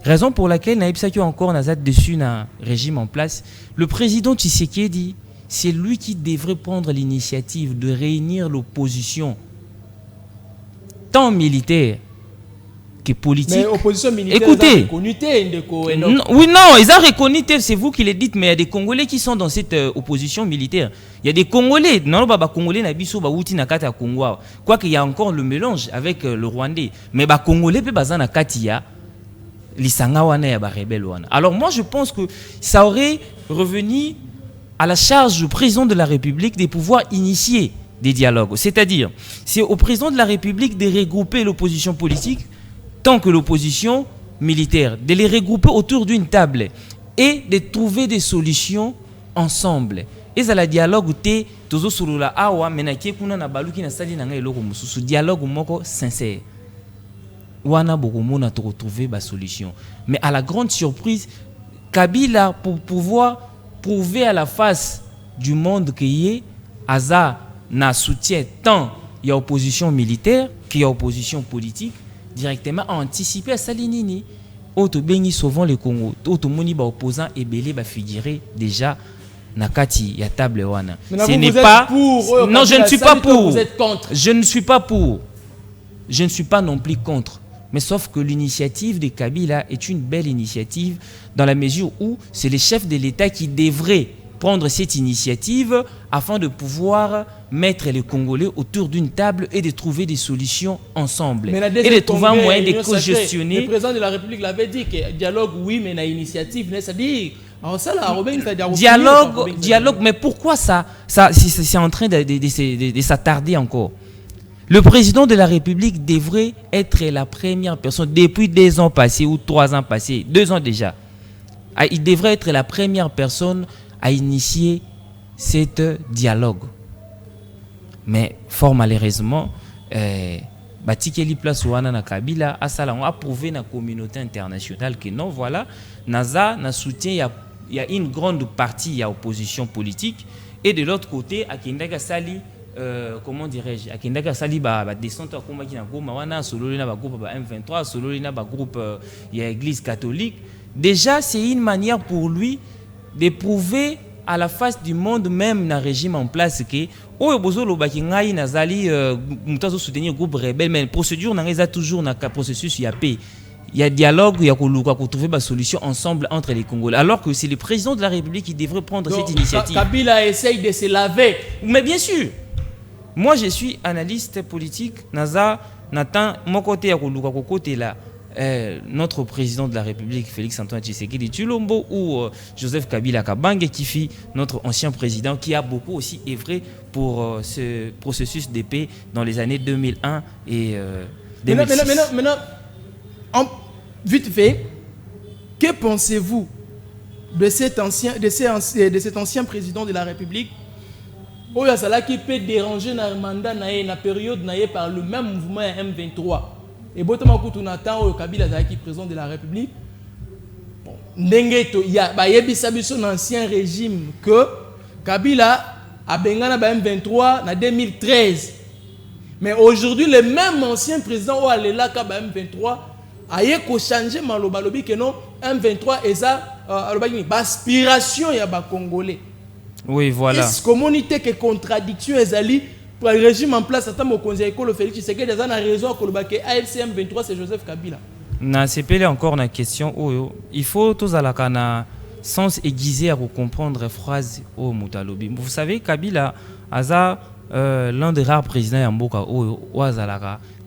Raison pour laquelle na ipsaki encore na dessus na régime en place, le président Tshisekedi, c'est lui qui devrait prendre l'initiative de réunir l'opposition, tant militaire que politique. Mais l'opposition militaire, écoutez, oui, non, ils ont reconnu, c'est vous qui le dites, mais il y a des Congolais qui sont dans cette opposition militaire. Il y a des Congolais, non, Congolais n'abisso Outi Nakata Congo. Quoi qu'il y a encore le mélange avec le Rwandais, mais Congolais peut bazana Katia, l'Isanga wana ya rebelle wana. Alors moi je pense que ça aurait revenu à la charge du président de la République de pouvoir initier des dialogues. C'est-à-dire, c'est au président de la République de regrouper l'opposition politique tant que l'opposition militaire, de les regrouper autour d'une table et de trouver des solutions ensemble. Et ça, le dialogue, c'est toujours sur la awa, mais kuna na baluki na sali na ngai loko mususu dialogue moko sincère. Wana bokomona to retrouver ba solution. Mais à la grande surprise, Kabila pour pouvoir prouver à la face du monde qu'il y a Aza na soutien tant il y a opposition militaire qu'il y a opposition politique directement a anticipé à Salinini. Auto bengi souvent le Congo, auto moni ba opposant et belé ba figurer déjà nakati ya table wana. Ce n'est pas pour, non, je ne suis pas pour. Vous êtes contre. Je ne suis pas pour. Je ne suis pas non plus contre. Mais sauf que l'initiative de Kabila est une belle initiative dans la mesure où c'est les chefs de l'État qui devraient prendre cette initiative afin de pouvoir mettre les Congolais autour d'une table et de trouver des solutions ensemble. Et de trouver un moyen de co-gestionner. Le président de la République l'avait dit que dialogue, oui, mais l'initiative, c'est-à-dire... Dialogue, mais pourquoi ça c'est en train de s'attarder encore? Le président de la République devrait être la première personne, depuis 2 ans passés ou 3 ans passés, 2 ans déjà, il devrait être la première personne à initier cet dialogue. Mais fort malheureusement, Batikeli place wana na Kabila a prouvé na communauté internationale que non, voilà, Naza na soutien, il y a une grande partie, il y a opposition politique, et de l'autre côté, à Kindaga Sali, comment dirais-je, à Kindaga Sali, descente à Komaki na Goma wana, solo na ba groupe M23, solo na ba groupe, il y a Église catholique. Déjà, c'est une manière pour lui de prouver à la face du monde, même dans le régime en place, que soutenir groupe rebelle, mais la procédure n'a toujours un processus, il y a paix. Il y a dialogue, il y a trouver une solution ensemble entre les Congolais. Alors que c'est le président de la République qui devrait prendre cette initiative. Kabila essaye de se laver. Mais bien sûr, moi je suis analyste politique. Naza, Nathan, mon côté, côté là. Notre président de la République, Félix-Antoine Tshisekedi Tshilombo, ou Joseph Kabila Kabange, qui fit notre ancien président, qui a beaucoup aussi œuvré pour ce processus de paix dans les années 2001 et 2006. Maintenant, vite fait, que pensez-vous de cet ancien président de la République qui peut déranger dans le mandat, dans la période par le même mouvement M23? Et Botama Koutunatan, au Kabila qui président de la République, il y a un ancien régime que Kabila a bengana M23 en 2013. Mais aujourd'hui, le même ancien président où est là M23 a changé malobalobi que non M23 est ça aspiration ya ba Congolais. Oui, voilà. Est-ce communauté que contradiction ezali pour le régime en place, attends, mon conseil, le Félix Tshisekedi a raison que AFC M23 c'est Joseph Kabila. Na c'est encore une question. Il faut tous à la sens aiguisé à comprendre phrase au Moutalobi. Vous savez, Kabila a l'un des rares présidents Yamboka où a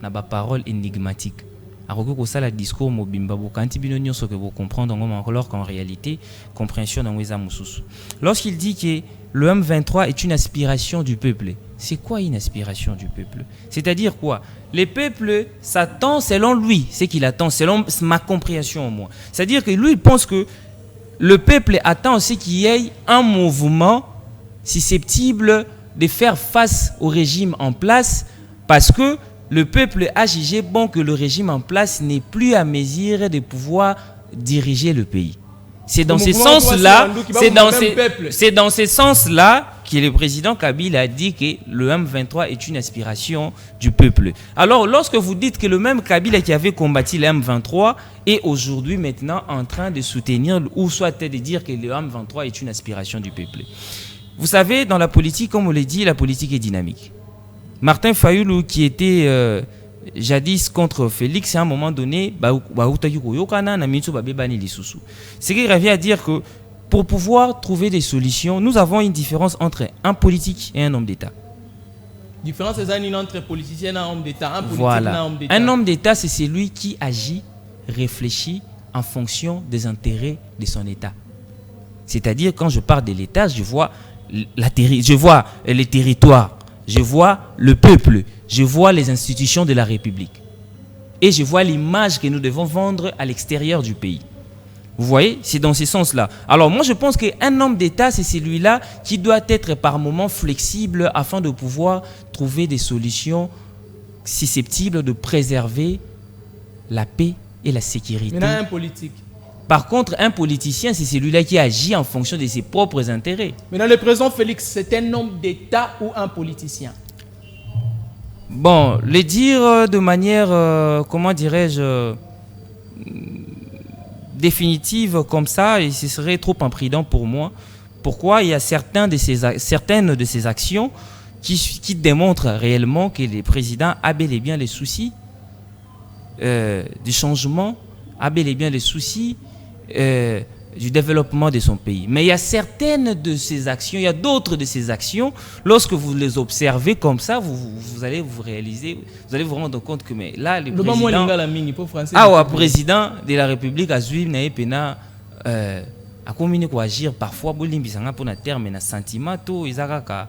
na ba parole énigmatique. Alors ça, le discours mobimba quand il ce que vous comprenez alors qu'en réalité compréhension dans les amususu. Lorsqu'il dit que le M23 est une aspiration du peuple, c'est quoi une aspiration du peuple? C'est-à-dire quoi? Le peuple s'attend selon lui, ce qu'il attend, selon ma compréhension au moins. C'est-à-dire que lui il pense que le peuple attend aussi qu'il y ait un mouvement susceptible de faire face au régime en place, parce que le peuple a jugé bon que le régime en place n'est plus à mesure de pouvoir diriger le pays. C'est dans ce sens-là, c'est dans ce sens-là que le président Kabila a dit que le M23 est une aspiration du peuple. Alors, lorsque vous dites que le même Kabila qui avait combattu le M23 est aujourd'hui maintenant en train de soutenir, ou soit de dire que le M23 est une aspiration du peuple. Vous savez, dans la politique, comme on l'a dit, la politique est dynamique. Martin Fayoulou, qui était jadis contre Félix, à un moment donné, ce qui revient à dire que pour pouvoir trouver des solutions, nous avons une différence entre un politique et un homme d'État. Différence entre politicien et un homme d'État. Voilà. Un homme d'État, c'est celui qui agit, réfléchit en fonction des intérêts de son État. C'est-à-dire, quand je parle de l'État, je vois les territoires. Je vois le peuple, je vois les institutions de la République. Et je vois l'image que nous devons vendre à l'extérieur du pays. Vous voyez, c'est dans ce sens-là. Alors moi, je pense qu'un homme d'État, c'est celui-là qui doit être par moments flexible afin de pouvoir trouver des solutions susceptibles de préserver la paix et la sécurité. Mais un politique. Par contre, un politicien, c'est celui-là qui agit en fonction de ses propres intérêts. Maintenant, le président Félix, c'est un homme d'État ou un politicien? Bon, le dire de manière, comment dirais-je, définitive comme ça, et ce serait trop imprudent pour moi. Pourquoi? Il y a certaines de ces actions qui démontrent réellement que le président a bel et bien les soucis du changement, a bel et bien les soucis du développement de son pays. Mais il y a certaines de ces actions, il y a d'autres de ces actions, lorsque vous les observez comme ça, vous allez vous réaliser, vous allez vous rendre compte que mais là, le président de la République a joué a communiqué pour agir parfois pour na terme na sentiment to izaka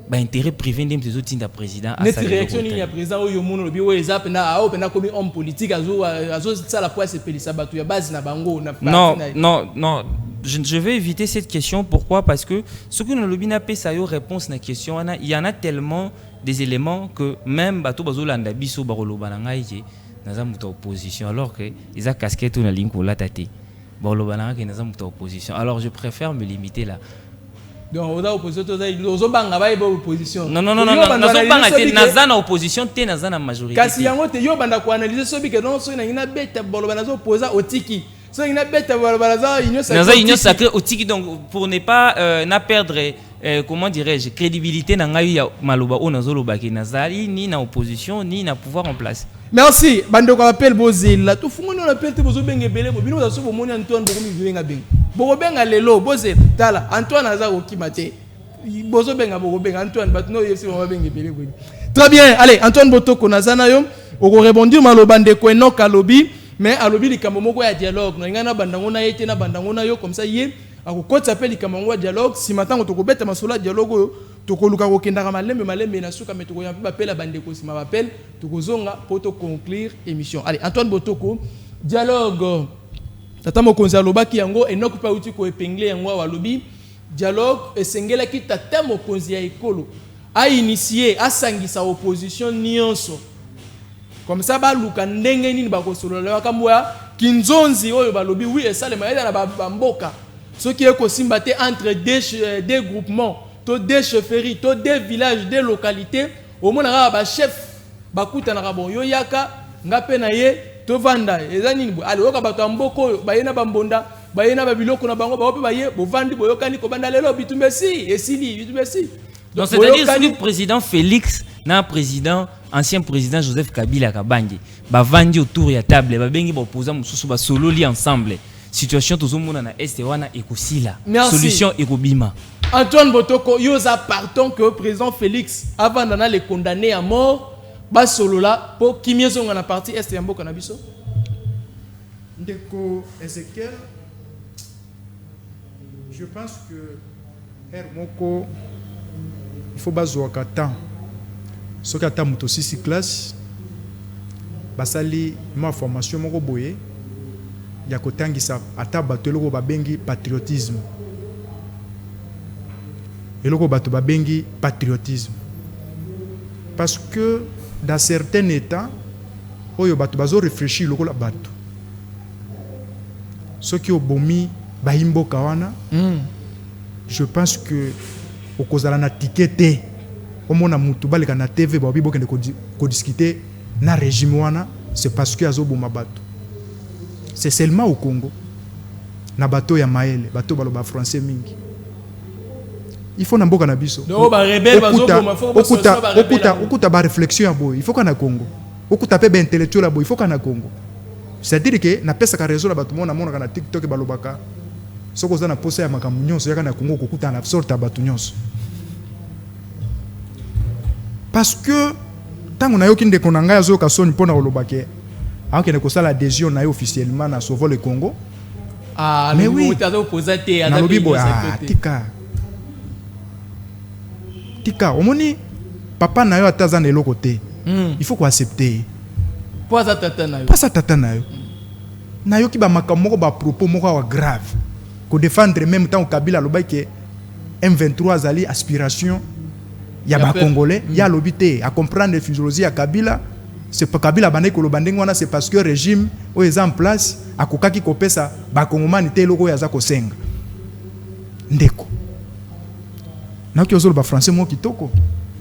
ba intérêt privé ndem tezo tinda président à sa réaction ni ya président oyo mono lobi oyo ezap na ao pena comme homme politique azo sala kwa se pelisa batu ya base na bango na non je vais éviter cette question. Pourquoi? Parce que ce que nous lobby n'a pas sa réponse na question, il y en a tellement des éléments que même bato bazolanda biso barolo bananga ije naza muta opposition alors que ils a casquette na ligne ko la tati barolo bananga ke naza muta opposition. Alors je préfère me limiter là. Donc oza opposition ozo banga ba opposition. Non nazo banga te naza na opposition te naza na majorité. Kasi yango te yo banda ko analyser so bi que non so na beta barolo banazo opposer otiki. Union sacrée au tiki, donc pour ne pas na perdre comment dirais-je crédibilité na ngai ya maloba o nazoloba ke nazali ni na opposition ni na pouvoir en place. Merci bando ko appelle Bozela tout fungoni on appelle te bozo benge belé bino za so bomoni Antoine bokomi venga benga boko benga lelo Bozela tala Antoine aza okimate bozo benga boko benga Antoine batno yesi on va benge belé. Très bien, allez Antoine Botoko nazana yo oko rebondir maloba ndeko Enoch alobi. Mais à l'objet du Kamomoko ya dialogue, nous avons bandangona été na bandangona yo comme ça yé. À côté s'appelle du Kamomoko dialogue. Si maintenant on te cobette ma sola dialogue, tu coluka okendara malembe na suka mais tu koya appel la bandeko si ma appel, tu kozonga pour te conclure émission. Allez Antoine Botoko dialogue. Tata mokonza lobaki yango Enoch pa uti ko épingler yango wa lobi dialogue esengela ki tata mokonzi ya ekolo a initié a sangisa opposition nyonso. Comme ça, baluka ndenge nini bakosolola kamwa kinzonzi oyo balobi oui et ça le maïda na bamboka. Ce qui est kosimbaté entre des groupements, des chefferies, des villages, des localités, au moins ba chef bakuta na bon yo yaka ngape na ye to vanda ezani ali oka bato amboko bayena bambonda bayena babiloko na bango ba baye bo vandi boyokani ko banda lelo bitumbesi esili bitumbesi. Donc c'est-à-dire que le président Félix na président ancien président Joseph Kabila Kabangi ba vandi autour ya table ba bengi ba opposant mususu ba sololi ensemble situation tozomona na este wana ekosila solution ekobima. Antoine Botoko yoza pardon que président Félix avant d'ana les condamner à mort ba solola pour kimiezo ngana parti este ya mboka na biso. Ndeko Ezekiel, je pense que Hermoko il faut bazoa temps. Ce qui a été moto 6 classe, basali ma formation moko boye ya kotangisa ata bato eloko babengi patriotisme. Eloko bato babengi patriotisme. Parce que dans certains états, oyo bato bazo réfléchir loko la bato. Ce qui obomi baimbo kawana, je pense que okozala na ticket omona mutu baleka na TV ba bibo kende ko discuter na régime wana, c'est parce que azoboma bato. C'est seulement au Congo na bato ya maele bato baloba français mingi. Il faut na mboka na biso. Donc ba rebelle bazoboma faut okuta ba réflexion boy, il faut kana Congo. Okuta pe ba intellectuel boy, il faut kana Congo. C'est-à-dire que na pesa ka réseau la bato mona mona kana TikTok balobaka. Soko za na posa ya makamu nyonso ya kana Congo kokuta na sorta bato nyonso. Parce que tant on a eu qu'une konanga zo kasoni pona olobake avant que ne kosala adhésion na officiellement na sauver le Congo. Ah mais oui, tu as opposé à tika omoni papa na yo ataza na eloko te. Il faut qu'on accepter. Pas ça tata na yo. Pas ça tata na yo. Na yo ki ba makamoko ba propos moko wa grave. Ko défendre même temps au Kabila lobake M23 azali aspiration ya ba Congolais, ya l'obité à comprendre la physiologie à Kabila. C'est pas Kabila bané ko lobandeng wana, c'est parce que régime o est en place akokaki kopesa ba Congomani te loko ya za ko senga. Ndeko. Na ki ozolo ba français mo kitoko.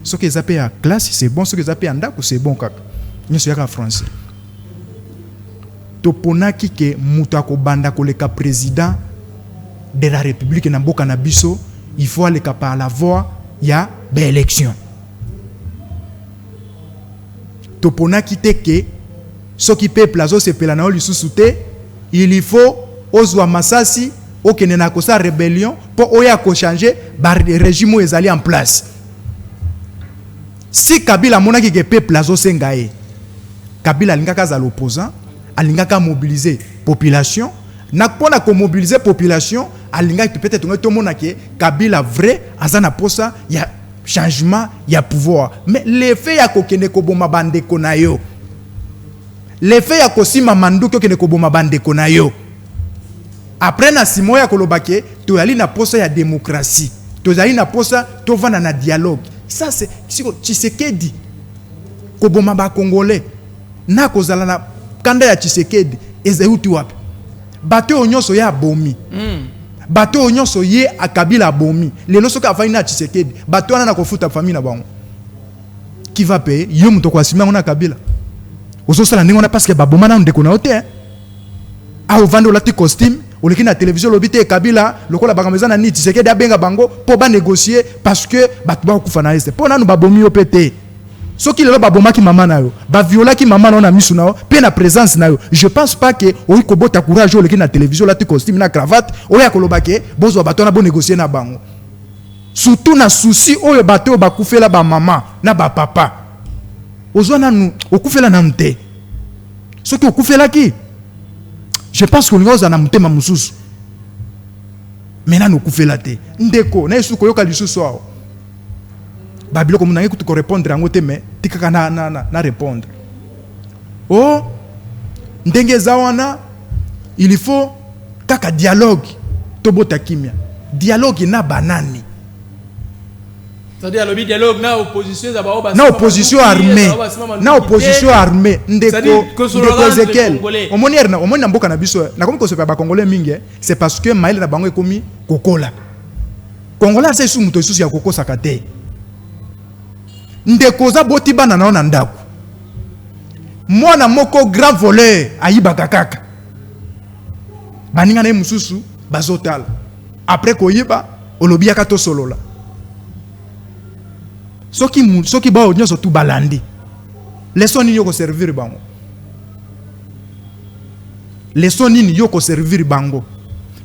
Ce que zappé à classe, c'est bon, ce que zappé en ndako, c'est bon kaka. Nyoso ya français. Toponaki ke muta ko banda ko leka président de la République na mboka na biso, il faut aller par la voie ya élection. Topona kiteke ce qui peuple azo se pela na lisusu te, il faut ozwa masasi okene na kosa rébellion pour oya ko changer ba régime ezali en place. Si Kabila monaki ke peuple azo sengae, Kabila alingaka za l'opposant, alingaka mobiliser population, na pona ko mobiliser population, alingaka peut-être tout le monde que Kabila vrai azana posa ya changement ya pouvoir mais l'effet ya kokende koboma bandeko na yo l'effet ya kosima manduki okende koboma bandeko na yo après na simo ya kolobake toyali na posa ya démocratie tozali na posa tovanda na dialogue ça c'est Tshisekedi koboma ba congolais na kozala na kanda ya Tshisekedi ezeuti wapi bato onyoso ya bomi bato onyoso ye akabila bomi lelo soka afani na Tshisekedi bato wana na kofuta famille na bango qui va payer yo muto kwa sima ngona kabila ososala ndengona parce que baboma na ndeko na ote a ovando lati costume oleki na télévision lobité kabila lokola bakameza na ni Tshisekedi abenga bango po ba négocier parce que bato ba kufa na este po nanu babomi yo pété soki lelo baboma ki mama na yo ba viola ki mama na misu na yo pe na présence na yo je pense pas que oyi kobota courage oleki na télévision lati costume na cravate oya kolobake bozo bato na bo négocier na bango surtout na souci oyo bato bakufela ba mama na ba papa ozo nanu okufela na mte soki okufela ki je pense que nous avons mutema mususu maintenant nous okufela te ndeko na yesu koyoka lisusu awo babilo ko munangi kutu ko répondre yango te mais tikaka na répondre oh ndenge zawana il faut kaka dialogue tobota kimia dialogue na banani c'est-à-dire le dialogue na opposition armée ndeko Ezekiel omoni na mboka na biso na komi ko sepa ba congolais mingi c'est parce que maïle na bango ekomi kokola congolais c'est sous muto susu ya kokosa kate ndeko za boti bana na ndako mwana moko grand voleur ayibaka kaka baninga na mususu bazotala après koyiba olobi aka to solola soki ba onyoso tu balandi leçon nini yoko servir bango leçon nini yoko servir bango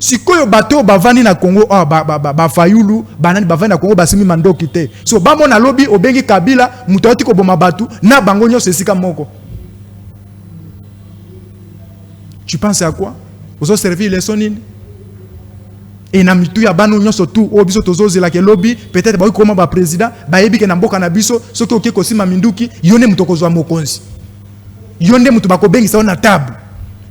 sikoyo bato bavani na Congo ba fayulu banani bavani na Congo basimi mandoki te so bamo na lobi obengi kabila mutoti ko boma batu na bango nyoso esika moko tu penses à quoi ozo servir leçon nini et na mitu ya banu nyoso tu obiso tozozela ke lobby peut-être ba koma ba président ba yebi ke na mboka na biso soki oke kosima minduki yone mutokozwa mokonzi yonde mutu bakobengisa na table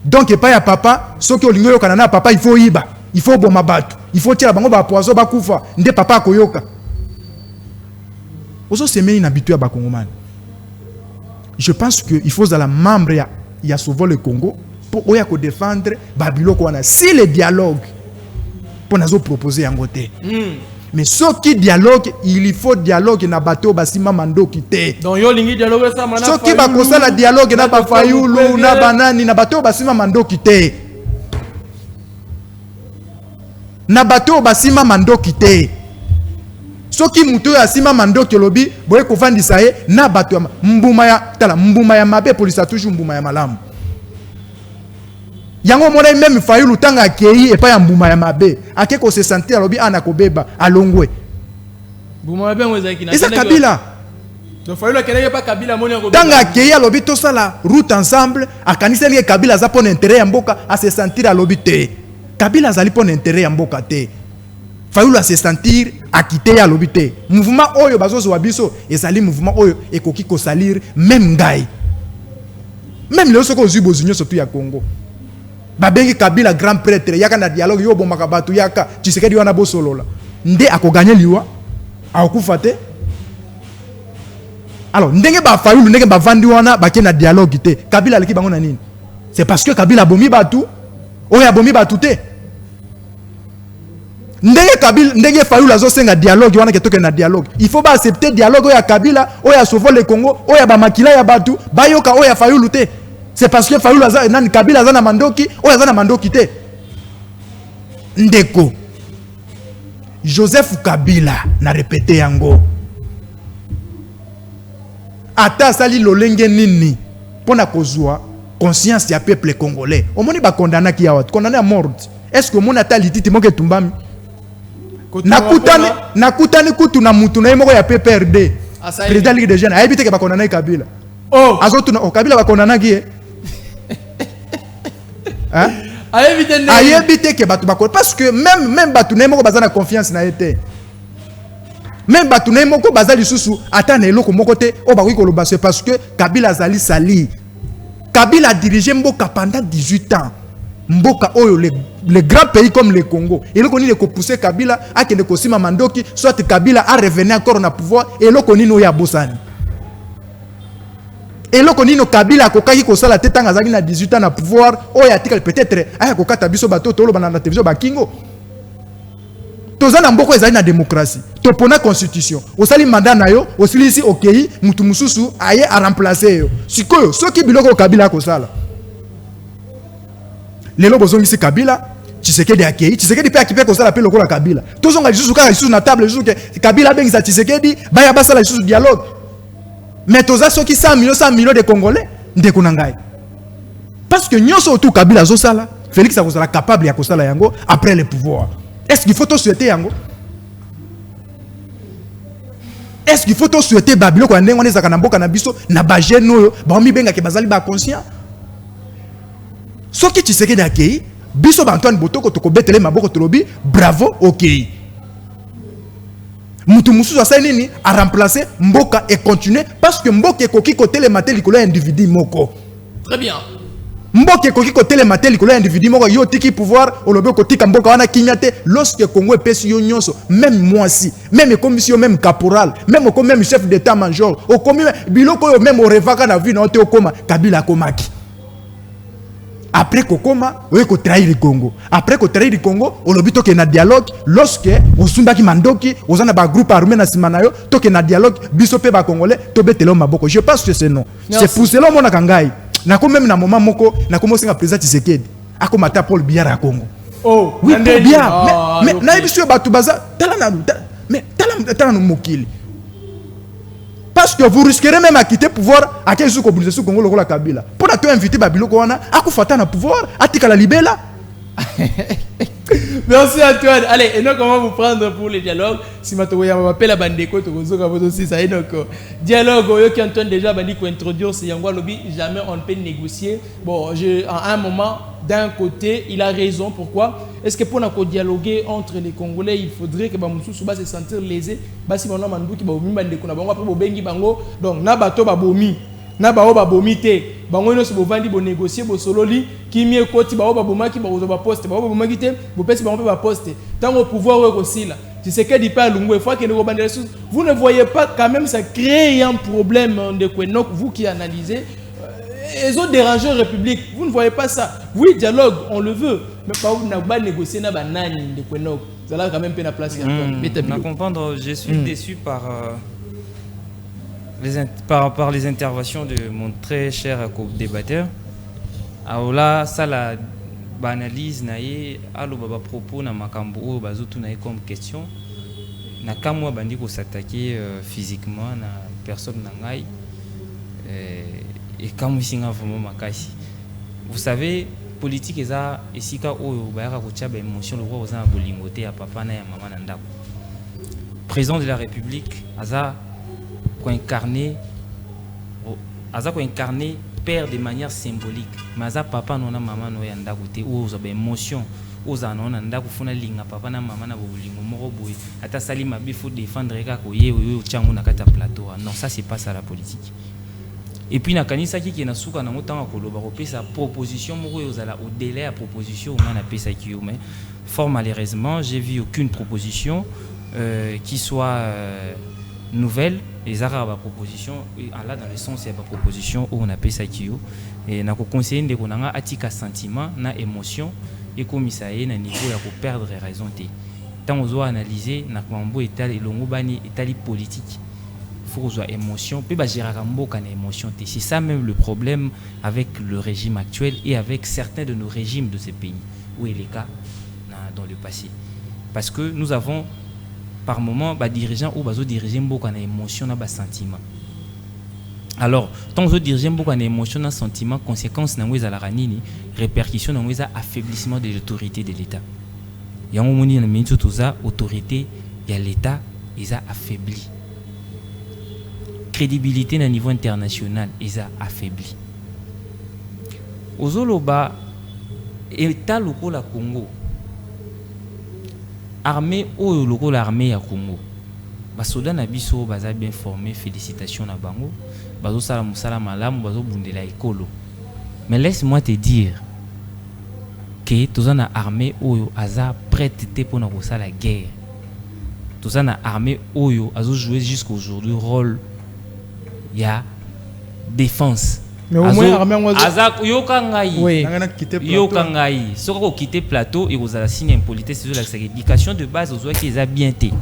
donc pas ya papa soki olingo yoka na papa il faut iba il faut boma batu il faut tira bango ba poison ba kufa nde papa akoyoka ozo semeni na bitu ya ba Congomani je pense que il faut la membre ya sauver le Congo pour oya ko défendre babiloko wana si le dialogue pour nous proposer en côté. Mais ce qui dialogue, il faut dialogue na bateau basima mando kité. Donc yo lingi dialogue ça mana. Ce qui va causer la dialogue na ba fayulu na banani na bateau basima mando kité. Na bateau basima mando kité. Ce qui muto ya sima mando kelobi boye ko vandisa ye na bateau mbuma ya mabe polisa toujours mbuma ya malamu. Yango mona même fayulu tanga kei et pas ya mbuma ya mabe akeko se sentir alobi ana kobeba alongwe mbuma ya ngweza kina eza kabila donc fayulu keleke pas kabila mona ko tanga kei alobi to sala route ensemble akanisa lié kabila za pona intérêt ya mboka a se sentir alobi te kabila za li pona intérêt ya mboka te fayulu a se sentir akité ya alobi te mouvement oyo bazozo wabiso ezali mouvement oyo ekoki ko salir même ngai même le soko zubo zinyo surtout ya Congo babengi kabila grand prêtre yaka na dialogue yo bomaka batu yaka Tshisekedi wana bosolola nde akoganye liwa akufa te alors ndenge ba fayulu ndenge ba vandi wana bake na dialogue te kabila aleki bango na nini c'est parce que kabila bomi batu oya bomi batu te ndenge fayulu azosenga dialogue wana ketoke na dialogue il faut ba accepter dialogue oya kabila oya sauver le Congo oya ba makila ya batu bayoka oya fayulu te. C'est parce que Fayulu nani kabila zana mandoki o zana mandoki te ndeko Joseph Kabila na répété yango ata sali lolenge nini pona kozwa conscience ya peuple congolais omoni ba condamné ki ya condamné à mort est-ce que mon ata lititi moke tumbami nakutani kutu na mutu na moko ya PPRD président Ligue des jeunes ayebite ke ba condamné Kabila azotu na Kabila ba condamné ki hein ayebite ke batu bakolo parce que même batu na moko bazana confiance na été même Batouné Moko Bazali Soussou, attends, eloko mokote, o bakoki koloba, c'est parce que Kabila Zali Sali. Kabila a dirigé Mboka pendant 18 ans. Mboka Oyo, les grands pays comme le Congo. Et le Koni pousser Kabila à Kende Kosima Mandoki, soit Kabila a revenu encore au pouvoir, et le Koni no ya Bosani. Et le Koni no Kabila a Kokaki Kosala la tête en Azaki na 18 ans na pouvoir, Oya Tikal peut-être, Aya Kokata Biso Bato, Tolo Banana Télévision Bakingo. Tozana mboko ezali na démocratie. Topona constitution. Osali mandat na yo, osili ici okei, mutu mususu aye a remplacer yo. Sikoyo, soki biloko Kabila kosala. Lelo bozongi si Kabila, Tshisekedi akei, Tshisekedi pe akipe kosala pe lokola Kabila. Tozonga lisusu kaka lisusu na table lisusu ke Kabila bengisa Tshisekedi, baya basala lisusu dialogue. Mais toza soki 100 millions de Congolais, ndeko na ngai. Parce que nyonso tout Kabila zo sala, Félix a kosala capable ya kosala yango après le pouvoir. Est-ce qu'il faut te souhaiter yango? Est-ce qu'il faut te souhaiter Babilo kwa ndenge wana ezaka na mboka na biso na ba jeune oyo ba mi benga ke bazali ba conscient? Soki Tshisekedi akei, biso ba Antoine Botoko to ko betele maboko tolobi, bravo, OK. Mutu mususu asali nini a remplacer mboka et continuer parce que mboka ekoki kote le matel likolo individu moko. Très bien. Mboka koki ko télématé likolo individu moko yo tiki pouvoir olobe ko tika mboka wana kinyate lorsque Congo epesi yo nyonso même moi si même commission même caporal même chef d'état major au komi biloko yo même au revaka na vie na ote okoma Kabila komaki après kokoma oye ko trahir le Congo après ko trahir le Congo olobi to ke na dialogue lorsque osumbaki mandoki ozana ba groupe armé na simana yo to ke na dialogue biso pe ba congolais to betelo maboko. Je pense que c'est non. C'est pour cela mona kangai nako même na moment moko nako mosinga président Tshisekedi ako mata Paul Biya à Congo. Oh oui Paul Biya mais na biso batu baza tala na mais tala no mokili parce que vous risquerez même à quitter pouvoir à quel sous mobilisation Congo lokola Kabila pour na to inviter babiloko wana akufata na pouvoir atika la libela. Merci Antoine. Allez, et donc comment vous prendre pour le dialogue? Si ma toya m'appelle à Bandeko, tu vois aussi ça. Et donc dialogue, qui Antoine déjà bandi pour introduire c'est Yangwa Lobby. Jamais on peut négocier. Bon, à un moment, d'un côté, il a raison. Pourquoi? Est-ce que pour nous dialoguer entre les Congolais, il faudrait que Bamoussou Souba se sentir lésé? Basi mon nom Mandou qui va au Bandeko, na bango après Bobengi bango. Donc na bato babomi. Na bao babomi te bango no so bovandi bo négocier bo sololi ki mie koti bao baboma ki ba poste bao baboma ki te bo pesi bango ba poste tant au pouvoir ouais aussi là tu sais que dit pas lungu fois que vous ne voyez pas quand même ça crée un problème de Kwenok vous qui analysez les autres dérangeurs république vous ne voyez pas ça oui dialogue on le veut mais pas vous n'a pas négocier na banani de Kwenok ça là quand même peu na place à comprendre je suis déçu par par les interventions de mon très cher co-débatteur. Alors là, ça la analyse naie alo baba propos na makambo bazotu naie comme question na kamwa bandi ko s'attaquer physiquement na personne na ngai et comme singa vraiment makasi. Vous savez politique eza esika oyo bayaka ko tchaba émotion le roi oza bolingoté ya papa na ya maman na ndako. Président de la République aza incarné père de manière symbolique mais aza papa non na maman no yanda côté ou za ba émotion aux anon nda kufuna linga papa na maman na bolingo moko boy ata sali mabi faut défendre ka ko ye o changu na kata plateau non ça c'est pas ça la politique et puis na kanisa ki na suka na motanga ko loba ko pesa proposition moko yozala au délai à proposition on a pesa ki mais fort malheureusement j'ai vu aucune proposition qui soit nouvelle les arabes proposition là dans le sens il y a proposition où on appelle ça kio et na ko conseiller de konanga atika sentiment na émotion et comme ça y est na niveau ya ko perdre raison té tant on doit analyser na mambo étal et longo bani étali politique faut qu'on soit émotion peut ba gérer mboka na émotion té c'est ça même le problème avec le régime actuel et avec certains de nos régimes de ces pays où il est cas dans le passé parce que nous avons par moment ba dirigeant ou bazo diriger mboka na émotion na ba sentiment alors tant que diriger mboka na émotion na sentiment conséquence na ngweza la ranini répercussion na ngweza affaiblissement de l'autorité de l'état yango moni na mintu toza autorité ya l'état isa affaibli crédibilité na niveau international isa affaibli ozoloba état lokola Congo armée ou lokola armée ya Congo basoda na biso baza bien formé, félicitations na bango, bazo sala musala malamu, bazo bundela ekolo. Mais laisse-moi te dire que toza na armée oyo aza prête te pour na kosala la guerre. Toza na armée oyo azo jouer jusqu'à aujourd'hui rôle ya défense. Mais au moins armée aza yoka ngai. Oui. Yoka ngai. Soko ko quitter plateau et aux signes impolitesse sur la éducation de base aux qui eza bien té.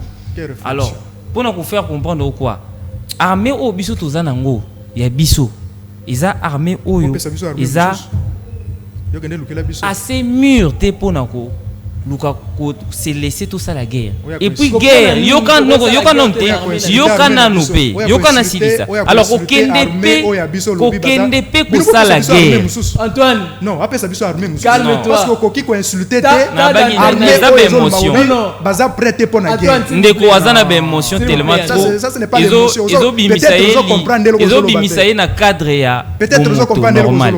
Alors, pour nous faire comprendre quoi, armée au biso toza nango, ya biso. Eza armée oyo, eza assez mûr te pour nako. C'est laisser tout ça la guerre. Et puis guerre, yoka nonte, yoka nanoupe, yoka na silisa. Alors au KNDP pour ça la guerre. Antoine, non, après ça biso armée. Calme-toi. Parce que koki ko insulter te. Na ba émotion. Baza prêté pour la guerre. Ndeko azana ba émotion tellement trop. Ça ce n'est pas l'émotion. Ils ont bimisaye na cadre ya. Peut-être vous comprendre normal.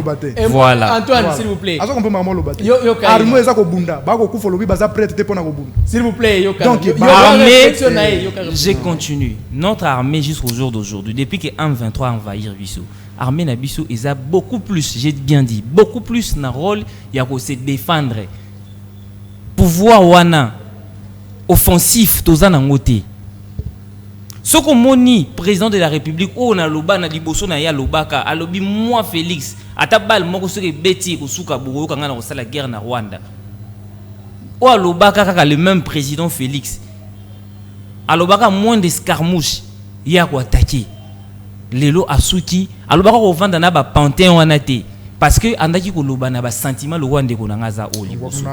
Voilà. Antoine, s'il vous plaît. Azo comprendre maman lobate. Armée eza ko bunda, ba ko kufolo. S'il vous plaît, donc, armée, je continue. Notre armée jusqu'au jour d'aujourd'hui, depuis que M23 a envahi Bissau, armée na Bissau, ils ont beaucoup plus, j'ai bien dit, beaucoup plus na rôle, il y a se défendre. Pouvoir wana offensif, toza na ngote. Soko moni président de la République, oh na loba na liboso na ya lobaka, alobi moi Félix, atabal moko soki beti ko suka bogo kanga na kosala guerre na Rwanda. Ou alobaka kaka le même président Félix alobaka moins d'escarmouches ya ko attaquer lelo asuki alobaka ko vanda na ba panthéon wana te parce que andaki ko loba na ba sentiment le rwanda ko ngaza o liboso.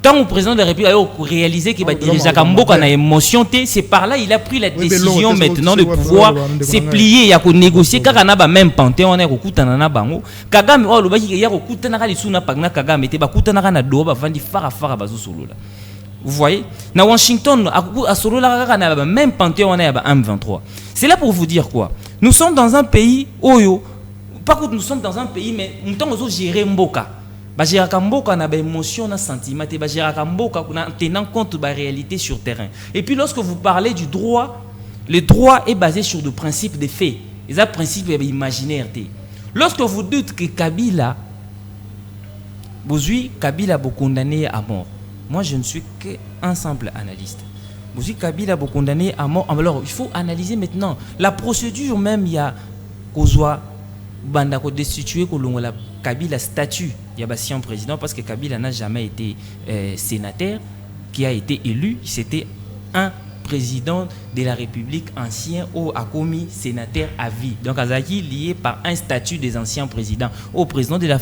Quand le président de la République a réalisé qu'il va diriger Kamboka na émotion, c'est par là il a pris la décision maintenant de pouvoir se plier, il y a négocier car on a ba même panthéon on a kokutana na bango. Kagame o lobaki il y a kokutana ka lisuna pagna Kagame te ba kutana ka na do ba vandi fara bazo solo là. Vous voyez, na Washington a solo la ka na même panthéon on a ba M23. C'est là pour vous dire quoi? Nous sommes dans un pays oyo pas que nous sommes dans un pays mais nous sommes gérer mboka. Bajiraka mboka na ba émotion na sentiment te bajiraka mboka en tenant compte de la réalité sur terrain. Et puis lorsque vous parlez du droit, le droit est basé sur des principes de faits, les principes imaginaires. Lorsque vous dites que Kabila a condamné à mort, moi je ne suis qu'un simple analyste. Kabila a condamné à mort. Alors il faut analyser maintenant la procédure même. Il y a Kozwa banda ko destituer ko longola Kabila statut il y a ancien président parce que Kabila n'a jamais été sénateur qui a été élu, c'était un président de la République ancien ou a commis sénateur à vie. Donc Azaki lié par un statut des anciens présidents au président de la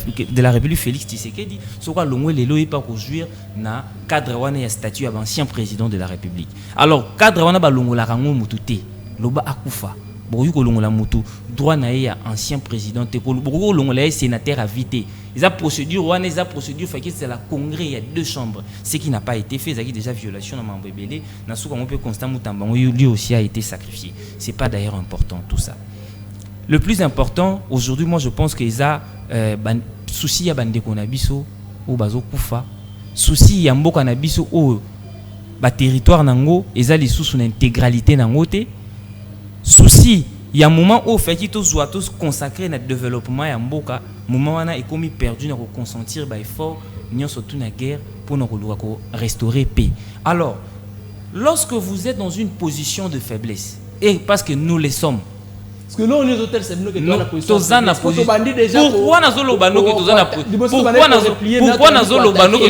République Félix Tshisekedi sera longwe lelo et pas construire na cadre wana ya statut à ancien président de la République. Alors cadre wana ba longola rango mutute loba akufa Boyuko longola mutu droit na ya ancien président te ko longola sénateur à vie. Les procédures, les procédures, c'est la congrès, il y a 2 chambres. Ce qui n'a pas été fait, c'est déjà violation dans mon bébé. On peut constater que lui aussi a été sacrifié. Ce n'est pas d'ailleurs important tout ça. Le plus important, aujourd'hui, moi je pense qu'il y a souci à bande konabiso ou bazo kufa, souci à mboka nabiso ou territoire nango, ils ont les sous intégralité nango te. Souci il y a un moment où fait tous consacré notre développement et mboka moment wana est comme perdu na consentir ba effort n'y surtout na guerre pour nous restaurer paix. Alors lorsque vous êtes dans une position de faiblesse et parce que nous les sommes parce que là on est hôtel c'est nous que dans la position pourquoi nazolo bano que tozana que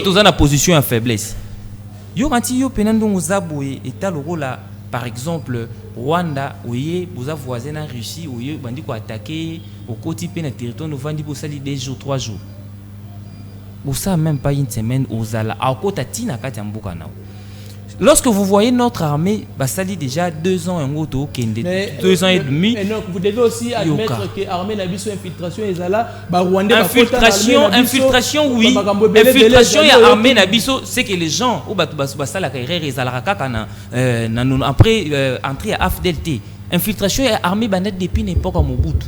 tozana position en faiblesse yo kanti yo penando ngozaboué eta lokola. Par exemple, Rwanda, oui, vous avez voisin en Russie, oui, vous avez attaqué au côté de territoire, nous avons dit pour ça 2 jours, 3 jours. Pour ça, même pas une semaine, aux ala, à côté de Katamboka. Lorsque vous voyez notre armée, ça dit déjà 2 ans en gros, 2 ans et demi. Et donc, vous devez aussi admettre que l'armée n'a pas de infiltration. Infiltration, oui. Infiltration et l'armée n'a pas c'est que les gens, après entrer à AFDLT, infiltration et armée depuis l'époque à Mobutu.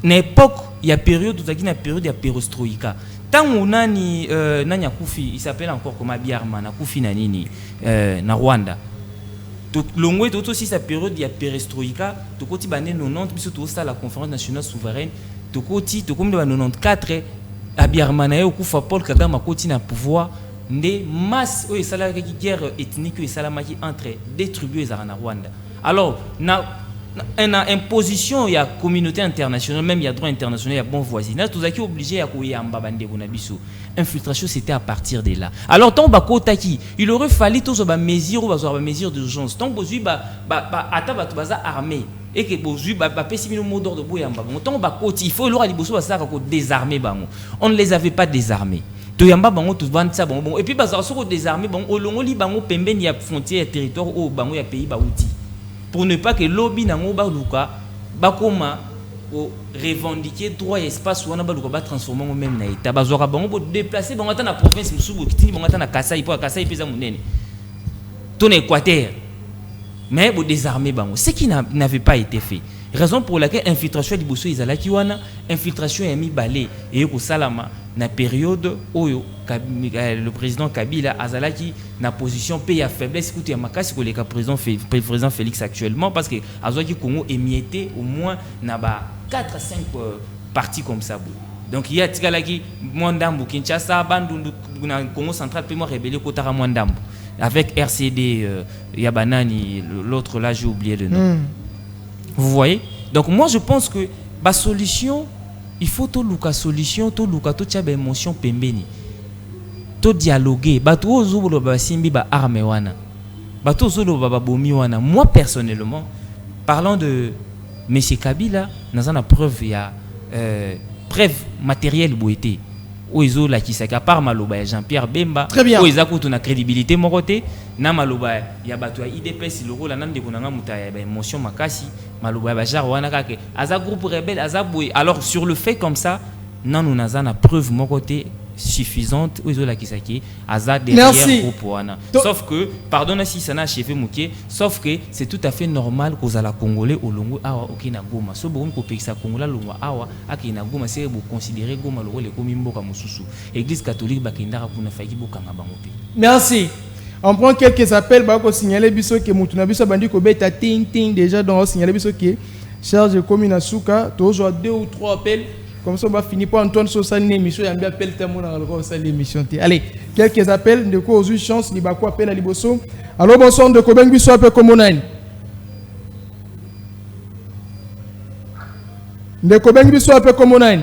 L'époque, il y a période où il y a période de perestroïka. Tant on a Nanya Koufi, il s'appelle encore comme Abiarma, na Koufi na Rwanda. Longo et aussi sa période il y a perestroïka to koti bané 90 biso to ça la conférence nationale souveraine to koti to comme de 94 abiarmana yo kufa Paul Kagame koti na pouvoir des masse oui ça la guerre ethnique et salamaki entre des tribus et Rwanda. Alors na imposition il y a communauté internationale même il y a droit international il y a bon voisinage tout ça qui est obligé à couiller en babande bonabiso. Infiltration c'était à partir de là. Alors tant bakotaki il aurait fallu tous ba mesures ou mesures d'urgence tant bozui ba ata ba baza armé et que bozui ba pesi mino mot d'ordre boyamba bon tant bakoti il faut leur aliboso ba ko désarmer bango on ne les avait pas désarmés to yamba bango tout vendre ça bon et puis baza so ko désarmer bon olongo li bango pembeni ya frontière territoire au bango ya pays ba outi pour ne pas que lobby nango ba luka ba koma revendiquer droit et espace où on a ba transformer même na état bazora bango déplacer bango ta na province musubu kitini bango ta na Kasai pour Kasai pesa munene ton Équateur mais pour désarmer bango ce qui n'avait pas été fait raison pour laquelle infiltration liboso izalaki wana infiltration ya mibale et ko salama na période oyo le président Kabila azalaki na position pays à faiblesse écoute ya makasi ko le président Félix actuellement parce que azwaki Congo émietté au moins na ba 4 à 5 parties comme ça. Donc il y a tikalaki Mwandambu Kinshasa Bandundu na Congo central puis moi rébellé Kotara Mwandambu avec RCD Yabanani l'autre là j'ai oublié le nom. Vous voyez? Donc moi je pense que la solution il faut to luka solution to luka to tcha ba émotion pembeni. To dialoguer bato ozobolo ba simbi ba arme wana. Bato ozolo ba bomi wana. Moi personnellement parlant de Monsieur Kabila, nous avons preuve, il y a preuve matérielle boité. Où ils ont la qui s'est à part Maloba Jean-Pierre Bemba. Très bien. Où ils ont une crédibilité moroté. Na Maloba, il y a battu IDPS le rôle nan de konanga muta ya émotion makasi. Maloba Bajar wana kake. Aza groupe rebelle, aza boy. Alors sur le fait comme ça, non nous avons preuve moroté suffisante où ils ont la qui s'est aza derrière groupe wana. Sauf que pardonne si ça n'a achevé Mouké, sauf que c'est tout à fait normal qu'aux ala congolais au longo awa okina goma. So bon ko pekisa congolais longo awa akina goma c'est vous considérer goma le rôle comme mboka mususu. Église catholique bakindara kuna faiki bokanga bango pe. Merci. On prend quelques appels bako signaler biso que mutuna biso bandi ko beta ting ting déjà donc signaler biso que charge commune Souka toujours 2 ou 3 appels. Comme ça, on va finir par Antoine Sosa une émission. Il y a un appel témoin dans l'émission. Allez, quelques appels. De quoi aux chance, il va quoi appel à Liboso. Alors, bonsoir, de Koben Bisso, un peu comme on a. De Koben Bisso, un peu comme on a.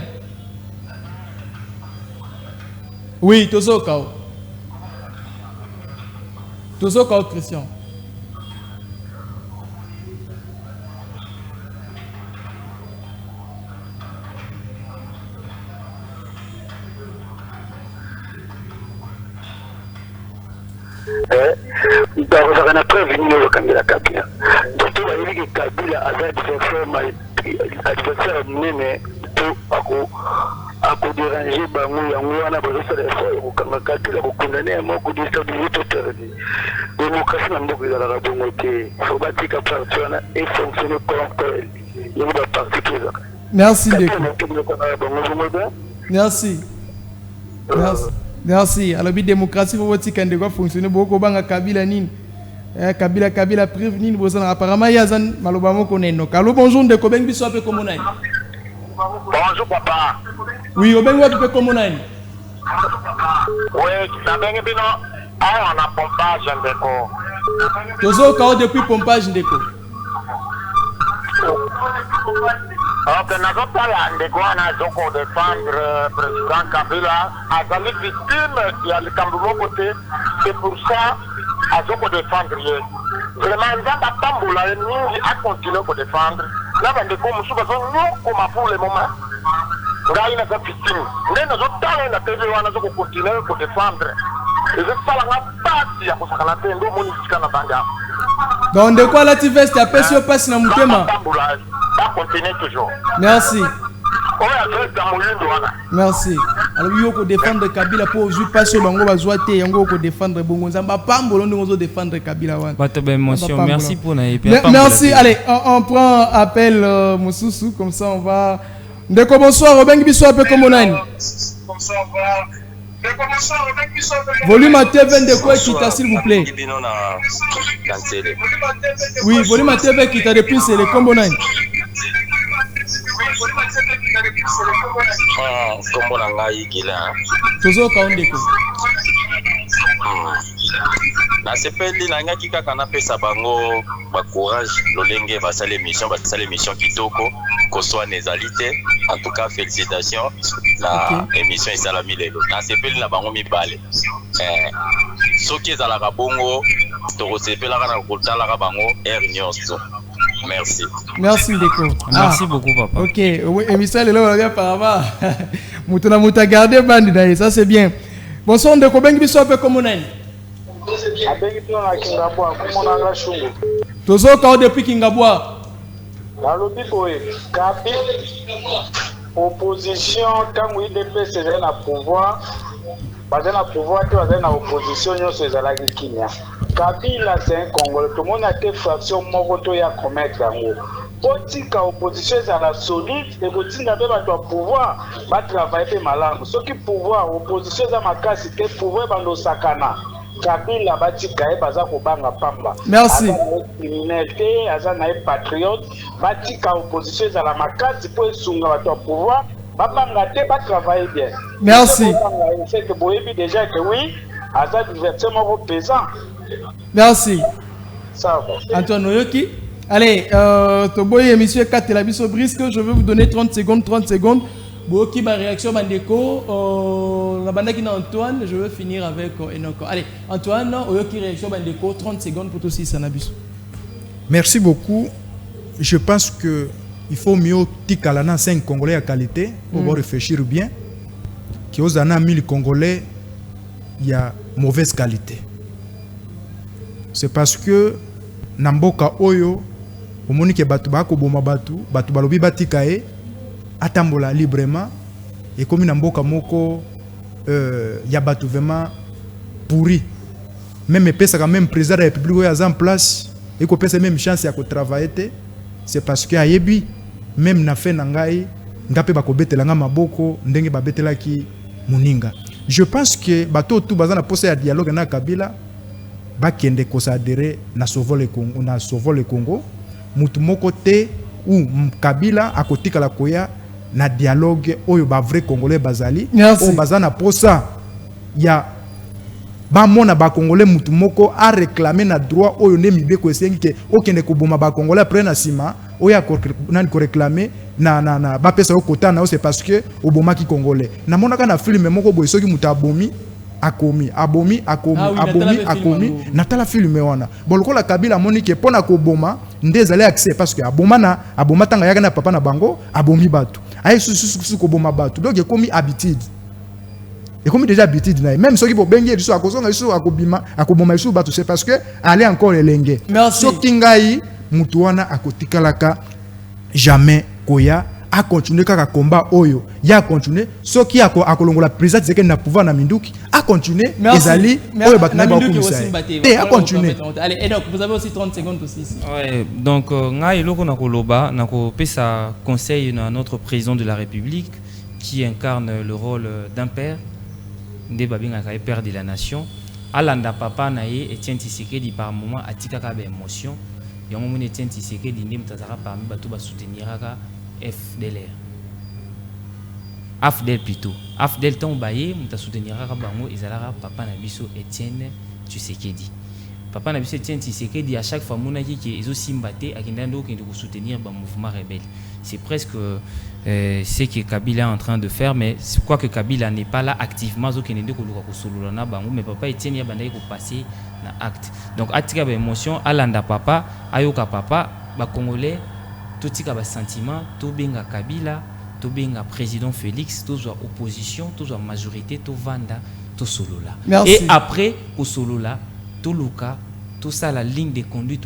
Oui, Tozo Kao. Tozo Kao, Christian. on a prévenu le Kabila Kabila. Donc tout va dire que Kabila a adversaire mené tout à déranger bango yango wana bazo faire effort ko kanga Kabila ko condamner mo ko déstabiliser totalement. Démocratie na mboko ya la bongo te. Faut batika parti wana et fonctionner comme il va partir présent. Merci Deko. Merci. Merci. Alors, la démocratie, vous voyez quand elle fonctionner beaucoup banga Kabila nin. Kabila prévenu vous apparemment yazan malobamo koneno. Allô bonjour de Kobeng biso ape komonai. Bonjour papa. Oui, Obeng wa ape komonai. Oui, ça bengi bino. Ah, on a pompage ndeko. Tozo kao depuis pompage ndeko. Ok, nous avons parlé de quoi nous avons défendre le président Kabila. À la victime, il y a le Camboulo côté. C'est pour ça nous avons défendre. Vraiment, nous avons pas nous à continuer à défendre. Là, nous avons pour le moment. Nous avons une victime. Mais nous avons continuer à défendre. Et c'est ça la partie à donc de quoi la tiveste a pêché au passe na mutema. Continuer toujours. Merci. Merci. Alors il faut défendre Kabila pour jouer pas sur bango bazoate yango ko défendre bongo nzamba pambolo ndongo défendre Kabila wana. Merci pour na merci. Allez, on prend appel Moussoussou comme ça on va. Ndeko bonsoir Obeng biso ape comme on a. Volume à TV de quoi Kita, s'il vous plaît. Oui, volume à TV Kita depuis c'est le combo 9. Combo Nangai Gila. Toujours quand on découvre. Na sepeli nanga kika kana pesa bango ba courage lolenge basale mission kitoko ko soit nezalité. En tout cas félicitations la émission isalami lelo. Na sepeli na bango mibale. Soki ezalaka bongo to sepela kana kotala ka bango air nyonso. Merci. Merci Ndeko. Merci beaucoup papa. OK, émission lelo on apparemment mutuna muta garder bandi na ça c'est bien. Bonsoir Ndeko bengi biso pe comme on est. Tozo kao depuis Kingabwa. Opposition quand oui DPS est na pouvoir, bazana na pouvoir que bazana na opposition nyonso ezalaki Kenya. Kabila c'est un Congolais, tout le monde a été fraction moko to ya commettre yango. Politika opposition ezala solide et botinga be bato pouvoir ba travailler malamu. Soki pouvoir opposition za makasi te pouvoir bando sakana. Kabila batika e baza ko banga pamba. Merci. Criminalité, azana e patriote, batika opposition ezala makasi po esunga bato pouvoir, babanga te ba travailler bien. Merci. C'est que boyebi déjà que oui, azana diversement pesant. Merci. Ça va. Antoine Oyoki. Allez, Toboy émission 4 la biso brisque, je vais vous donner 30 secondes. Boki ma réaction Bandeko, la bande qui n'a Antoine, je vais finir avec Enoko. Allez, Antoine, Oyoki réaction Bandeko, 30 secondes pour tous ces Sanabis. Merci beaucoup. Je pense que il faut mieux tikalana 5 Congolais à qualité pour réfléchir bien. Qui aux années 1000 Congolais, il y a mauvaise qualité. C'est parce que Namboka Oyo, au monique batu bako boma batu balobi batikae atambola librement et comme Namboka moko ya batu vraiment pourri. Même pesa quand même président de la République est en place et ko pesa même chance ya ko travailler, c'est parce que ayebi même na fait nangai ngape bako betelanga maboko ndenge ba betelaki muninga. Je pense que bato tout bazana poser ya dialogue na Kabila bakende ko s'adhérer na sauver le Congo mutu moko te ou Kabila akotika la koya na dialogue oyo ba vrai congolais bazali o bazana posa ya ba mona ba congolais mutu moko a réclamer na droit oyo ne mibeko esengi ke okende ko boma ba congolais après na sima oya ko réclamer na ba pesa o kota na c'est parce que oboma ki congolais na mona kana film moko boy soki mutu abomi abomi natala filme wana boloko la Kabila moni ke pona ko boma ndezale accès parce que aboma tanga yaka na papa na bango abomi batu ay susu ko boma batu donc ekomi habitude ekomi déjà habitude na même soki bo bengi biso akozonga biso akobima akoboma biso batu c'est parce que aller encore elenge soki ngai mutu wana akotikalaka jamais koya a continuer kaka combat oyo ya continuer soki akolongola président Tshisekedi na pouvoir na minduki a continuer ezali oyo batuna ba komisa et a continuer. Allez, et donc vous avez aussi 30 secondes aussi ici. Ouais, donc ngai loko na koloba na ko pesa conseil à notre président de la République qui incarne le rôle d'un père ndé babinga ka père de la nation alanda papa na ye Etienne Tshisekedi par moment atikaka ba émotion yango moni Etienne Tshisekedi ndé mutazaka parmi bato ba souteniraka FDLR. AFDL plutôt. AFDL tombaye, muta soutenira bango ezalaka papa na biso Etienne Tshisekedi. Papa na biso Etienne Tshisekedi à chaque fois mona ki ezo simbate akenda ndo kende ko soutenir ba mouvement rebelle. C'est presque ce que Kabila est en train de faire, mais je crois que Kabila n'est pas là activement zo kende ko luka ko solola na bango, mais papa Etienne ya bandai ko passer na acte. Donc atika ba émotion alanda papa, ayoka papa ba congolais tout ce sentiment, tout benga Kabila, tout benga président Félix, tout soit opposition, tout soit majorité, tout vanda, tout solola. Merci. Et après au solola, tout Luka, tout ça la ligne de conduite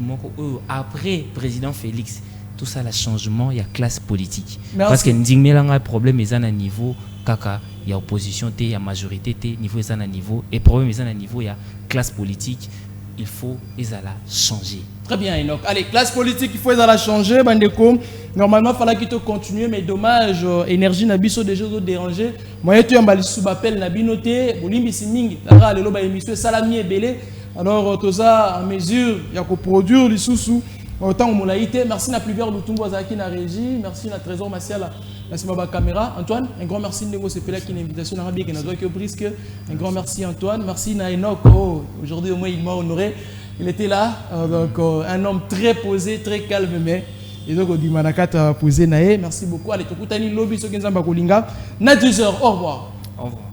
après président Félix, tout ça le changement, il y a classe politique. Merci. Parce que n'dingme langa problème est à niveau kaka, il y a opposition, il y a majorité, niveau est à niveau et problème est à niveau il y a classe politique. il faut la changer. Très bien, Enoch. Allez, classe politique, il faut la changer. Bandeko, normalement, il fallait qu'il te continue, mais dommage, énergie n'a pas déjà dérangé. Moi, tu as un sous-appel, n'a pas noté. Bolimbi Siming, la lelo ba émission, salami et belé. Alors, tout ça, en mesure, il y a qu'à produire les sous-sous. Autant on l'a été. Merci à plusieurs de tout qui na régie. Merci à Trésor Martial. Merci à la caméra. Antoine, un grand merci de c'est là qui une invitation à Rabia qui n'a pas que brisque. Un grand merci Antoine. Merci à Enoch. Oh, aujourd'hui au moins il m'a honoré. Il était là, donc un homme très posé, très calme, mais et donc on dit Manakata posé naé. Merci beaucoup. Allez, tout le monde lobby sur Genzamba Kolinga. Na 10h. Au revoir. Au revoir.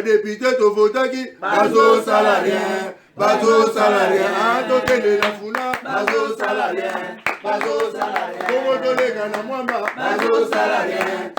Député to votaki bazo salarien tokende na funa bazo salarien Bongo tolega na mwamba bazo salarien